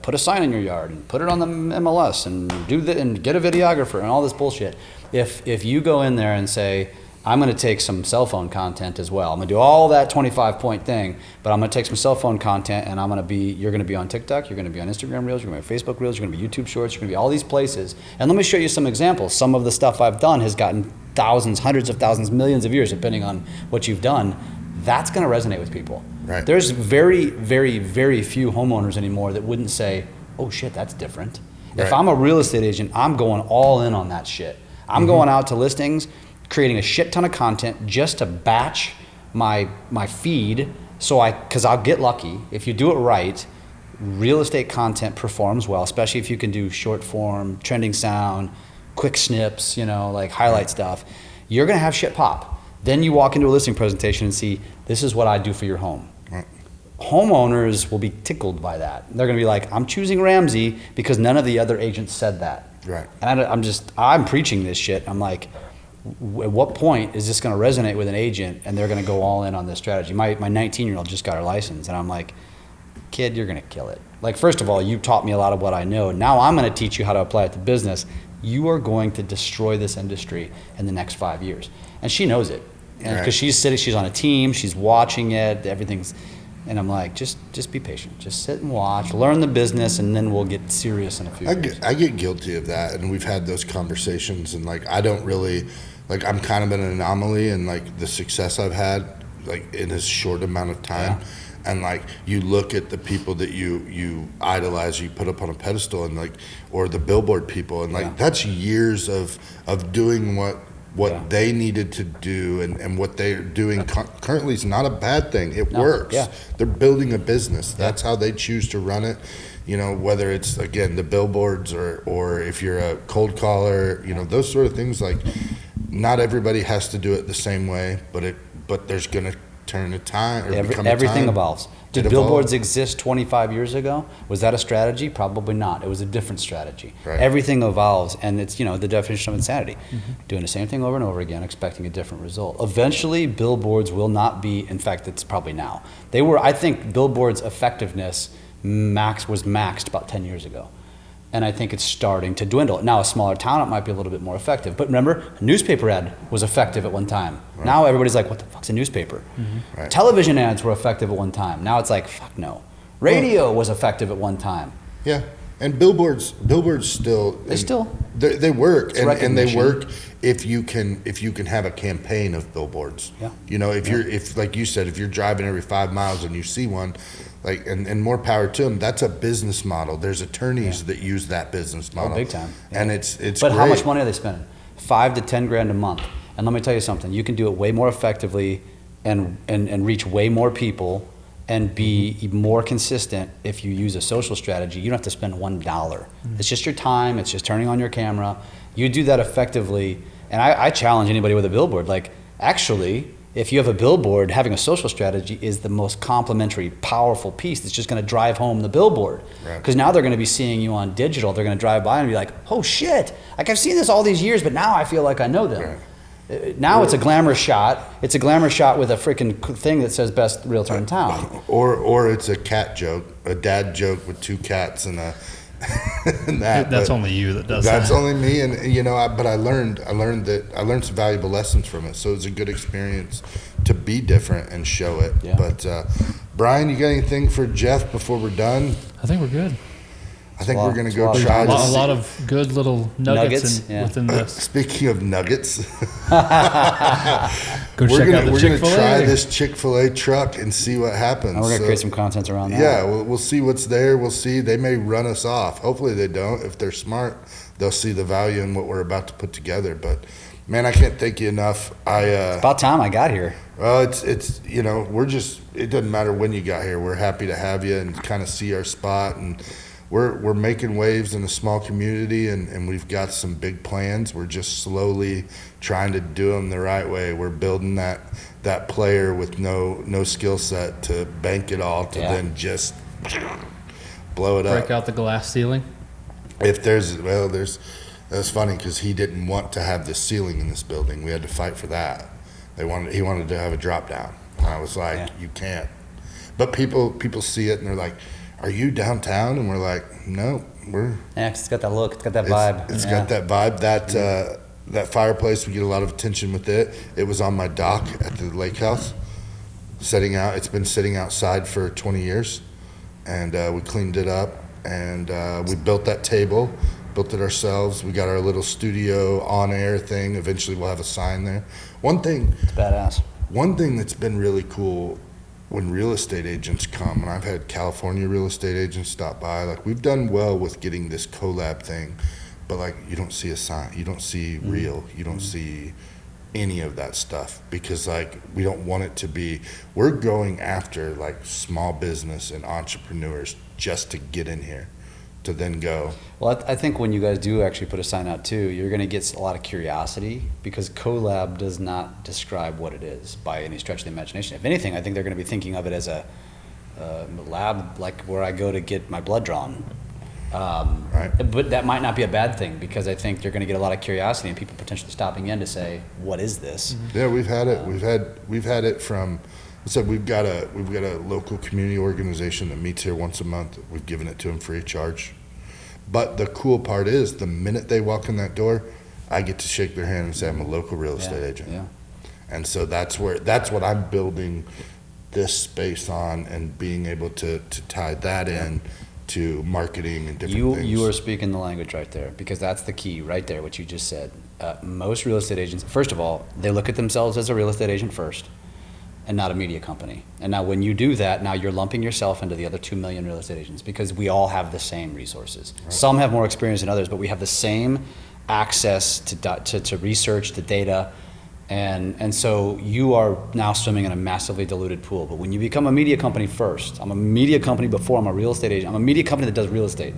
Put a sign in your yard and put it on the MLS and do that and get a videographer and all this bullshit. If you go in there and say, I'm going to take some cell phone content as well. I'm going to do all that 25-point thing, but I'm going to take some cell phone content, and you're going to be on TikTok, you're going to be on Instagram Reels, you're going to be on Facebook Reels, you're going to be YouTube Shorts, you're going to be all these places. And let me show you some examples. Some of the stuff I've done has gotten thousands, hundreds of thousands, millions of views, depending on what you've done. That's going to resonate with people.
Right.
There's very, very, very few homeowners anymore that wouldn't say, oh shit, that's different.
Right.
If I'm a real estate agent, I'm going all in on that shit. I'm going out to listings, creating a shit ton of content just to batch my feed, because I'll get lucky. If you do it right, real estate content performs well, especially if you can do short form, trending sound, quick snips, like highlight stuff. You're gonna have shit pop. Then you walk into a listing presentation and see, this is what I do for your home.
Right.
Homeowners will be tickled by that. They're gonna be like, I'm choosing Ramsey because none of the other agents said that.
Right.
And I'm preaching this shit. I'm like, at what point is this going to resonate with an agent and they're going to go all in on this strategy? My 19-year-old just got her license, and I'm like, kid, you're going to kill it. Like, first of all, you taught me a lot of what I know. Now I'm going to teach you how to apply it to business. You are going to destroy this industry in the next 5 years. And she knows it. And because she's on a team, she's watching it, everything's, and I'm like, just be patient. Just sit and watch, learn the business, and then we'll get serious in a few years.
I get guilty of that, and we've had those conversations, and like, I don't really, like, I'm kind of an anomaly in like the success I've had, like, in a short amount of time. and like you look at the people that you idolize, you put up on a pedestal, and like, or the billboard people, and like that's years of doing what they needed to do, and what they're doing currently is not a bad thing. It works. They're building a business. That's how they choose to run it. You know, whether it's, again, the billboards or if you're a cold caller, you know, those sort of things. Like, not everybody has to do it the same way, but there's going to turn a time or become a time.
Everything evolves. Did billboards exist 25 years ago? Was that a strategy? Probably not. It was a different strategy.
Right.
Everything evolves, and it's, you know, the definition of insanity. Doing the same thing over and over again, expecting a different result. Eventually, billboards will not be, in fact, it's probably now. I think billboards' effectiveness was maxed about 10 years ago. And I think it's starting to dwindle. Now, a smaller town, it might be a little bit more effective. But remember, a newspaper ad was effective at one time. Right. Now everybody's like, what the fuck's a newspaper? Right. Television ads were effective at one time. Now it's like, fuck no. Radio was effective at one time.
Yeah, and billboards still. They work, and they work if you can have a campaign of billboards.
Yeah.
You know, if like you said, if you're driving every 5 miles and you see one, like, and more power to them. That's a business model. There's attorneys that use that business model.
Oh, big time.
And it's
But
great.
How much money are they spending? $5 to $10 a month. And let me tell you something. You can do it way more effectively and reach way more people and be more consistent if you use a social strategy. You don't have to spend $1. It's just your time. It's just turning on your camera. You do that effectively. And I challenge anybody with a billboard. Like, actually, if you have a billboard, having a social strategy is the most complementary, powerful piece that's just going to drive home the billboard. Because now they're going to be seeing you on digital. They're going to drive by and be like, oh shit, like I've seen this all these years, but now I feel like I know them. Now it's a glamour shot. It's a glamour shot with a freaking thing that says best realtor in town.
Or it's a cat joke, a dad joke with 2 cats and a and
that's only you that does that.
That's only me, and you know, but I learned some valuable lessons from it. So it's a good experience to be different and show it.
Yeah.
But Brian, you got anything for Jeff before we're done?
I think we're good.
I think we're going to go try
a lot of good little nuggets within this.
Speaking of nuggets,
Go check out the Chick-fil-A.
We're going to try this Chick-fil-A truck and see what happens.
And we're going to create some content around that.
Yeah, we'll see what's there. We'll see. They may run us off. Hopefully they don't. If they're smart, they'll see the value in what we're about to put together. But man, I can't thank you enough.
It's about time I got here.
Well, it's you know, it doesn't matter when you got here. We're happy to have you and kind of see our spot, and we're making waves in a small community, and we've got some big plans. We're just slowly trying to do them the right way. We're building that player with no skill set to bank it all to then just blow it up.
Break out the glass ceiling.
If that's funny because he didn't want to have the ceiling in this building. We had to fight for that. He wanted to have a drop down. And I was like, you can't. But people see it and they're like, are you downtown? And we're like, no, we're.
Yeah, it's got that look. It's got that vibe.
It's got that vibe. That fireplace, we get a lot of attention with it. It was on my dock at the lake house, setting out. It's been sitting outside for 20 years, and we cleaned it up, and we built that table, built it ourselves. We got our little studio on-air thing. Eventually, we'll have a sign there.
It's badass.
One thing that's been really cool when real estate agents come, and I've had California real estate agents stop by, like we've done well with getting this collab thing, but like you don't see a sign, you don't see real, you don't see any of that stuff because like we don't want it to be, we're going after like small business and entrepreneurs just to get in here to then go.
Well, I think when you guys do actually put a sign out too, you're going to get a lot of curiosity because collab does not describe what it is by any stretch of the imagination. If anything, I think they're going to be thinking of it as a lab like where I go to get my blood drawn.
Right.
But that might not be a bad thing because I think you're going to get a lot of curiosity and people potentially stopping in to say, what is this?
Yeah, we've had it. We've had it from. So we've got a local community organization that meets here once a month. We've given it to them free of charge. But the cool part is the minute they walk in that door, I get to shake their hand and say I'm a local real estate agent.
Yeah.
And so that's what I'm building this space on and being able to tie that in to marketing and different things.
You are speaking the language right there because that's the key right there, what you just said. Most real estate agents, first of all, they look at themselves as a real estate agent first. and not a media company. And now when you do that, now you're lumping yourself into the other 2 million real estate agents, because we all have the same resources. Right. Some have more experience than others, but we have the same access to research, to data. And so you are now swimming in a massively diluted pool. But when you become a media company first, I'm a media company before I'm a real estate agent. I'm a media company that does real estate.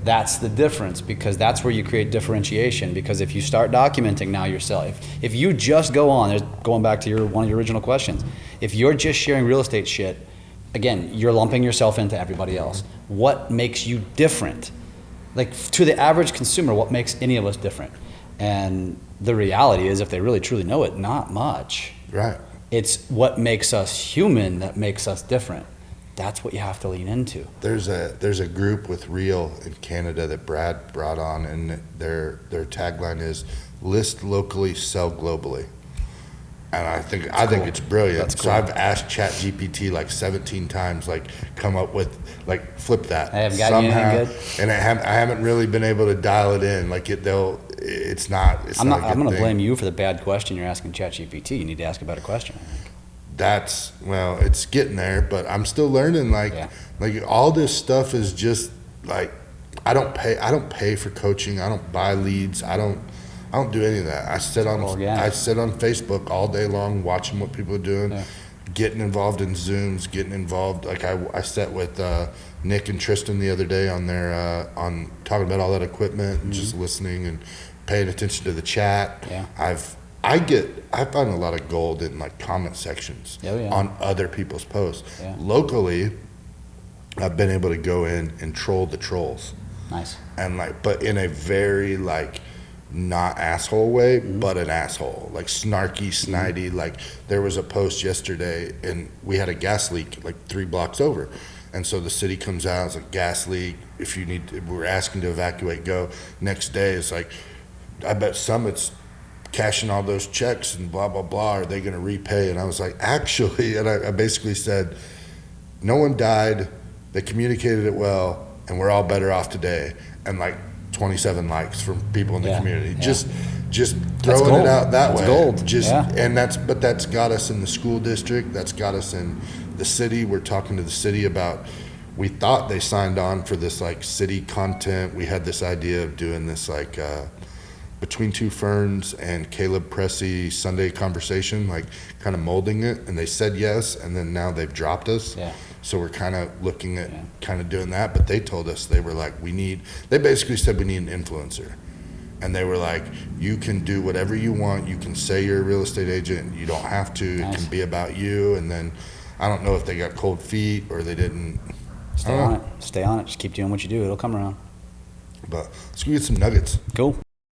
That's the difference, because that's where you create differentiation. Because if you start documenting now yourself, if you just go on, going back to one of your original questions, if you're just sharing real estate shit, again, you're lumping yourself into everybody else. What makes you different? Like, to the average consumer, what makes any of us different? And the reality is, if they really truly know it, not much.
Right.
It's what makes us human that makes us different. That's what you have to lean into.
There's a group with Real in Canada that Brad brought on, and their tagline is "List locally, sell globally." And I think it's brilliant.
That's cool.
So I've asked ChatGPT like 17 times, like come up with, like, flip that.
I haven't got you anything good.
And I haven't really been able to dial it in. Like it's not.
I'm going to blame you for the bad question you're asking ChatGPT. You need to ask a better question.
It's getting there, but I'm still learning. Like all this stuff is just like, I don't pay for coaching. I don't buy leads. I don't do any of that. I sit on Facebook all day long watching what people are doing, getting involved in Zooms, getting involved. Like I sat with Nick and Tristan the other day on their on talking about all that equipment and just listening and paying attention to the chat.
Yeah.
I find a lot of gold in like comment sections on other people's posts.
Yeah.
Locally, I've been able to go in and troll the trolls.
Nice.
And but in a very like not asshole way, but an asshole, like snarky, snidey. Like there was a post yesterday, and we had a gas leak like 3 blocks over, and so the city comes out. It's like, gas leak. If we're asking to evacuate, go. Next day, it's like, I bet Summit's cashing all those checks and blah blah blah. Are they going to repay? And I was like, actually, and I basically said, no one died. They communicated it well, and we're all better off today. And like 27 likes from people in the community. Just throwing it out that way.
That's gold.
And that's got us in the school district. That's got us in the city. We're talking to the city about. We thought they signed on for this like city content. We had this idea of doing this like. Between Two Ferns and Caleb Pressey Sunday Conversation, like kind of molding it, and they said yes, and then now they've dropped us. Yeah. So we're kind of looking at kind of doing that, but they told us, they were like, they basically said we need an influencer. And they were like, you can do whatever you want. You can say you're a real estate agent. You don't have to. Nice. It can be about you. And then I don't know if they got cold feet or they didn't.
Stay on it. Stay on it. Just keep doing what you do. It'll come around.
But let's go get some nuggets.
Cool.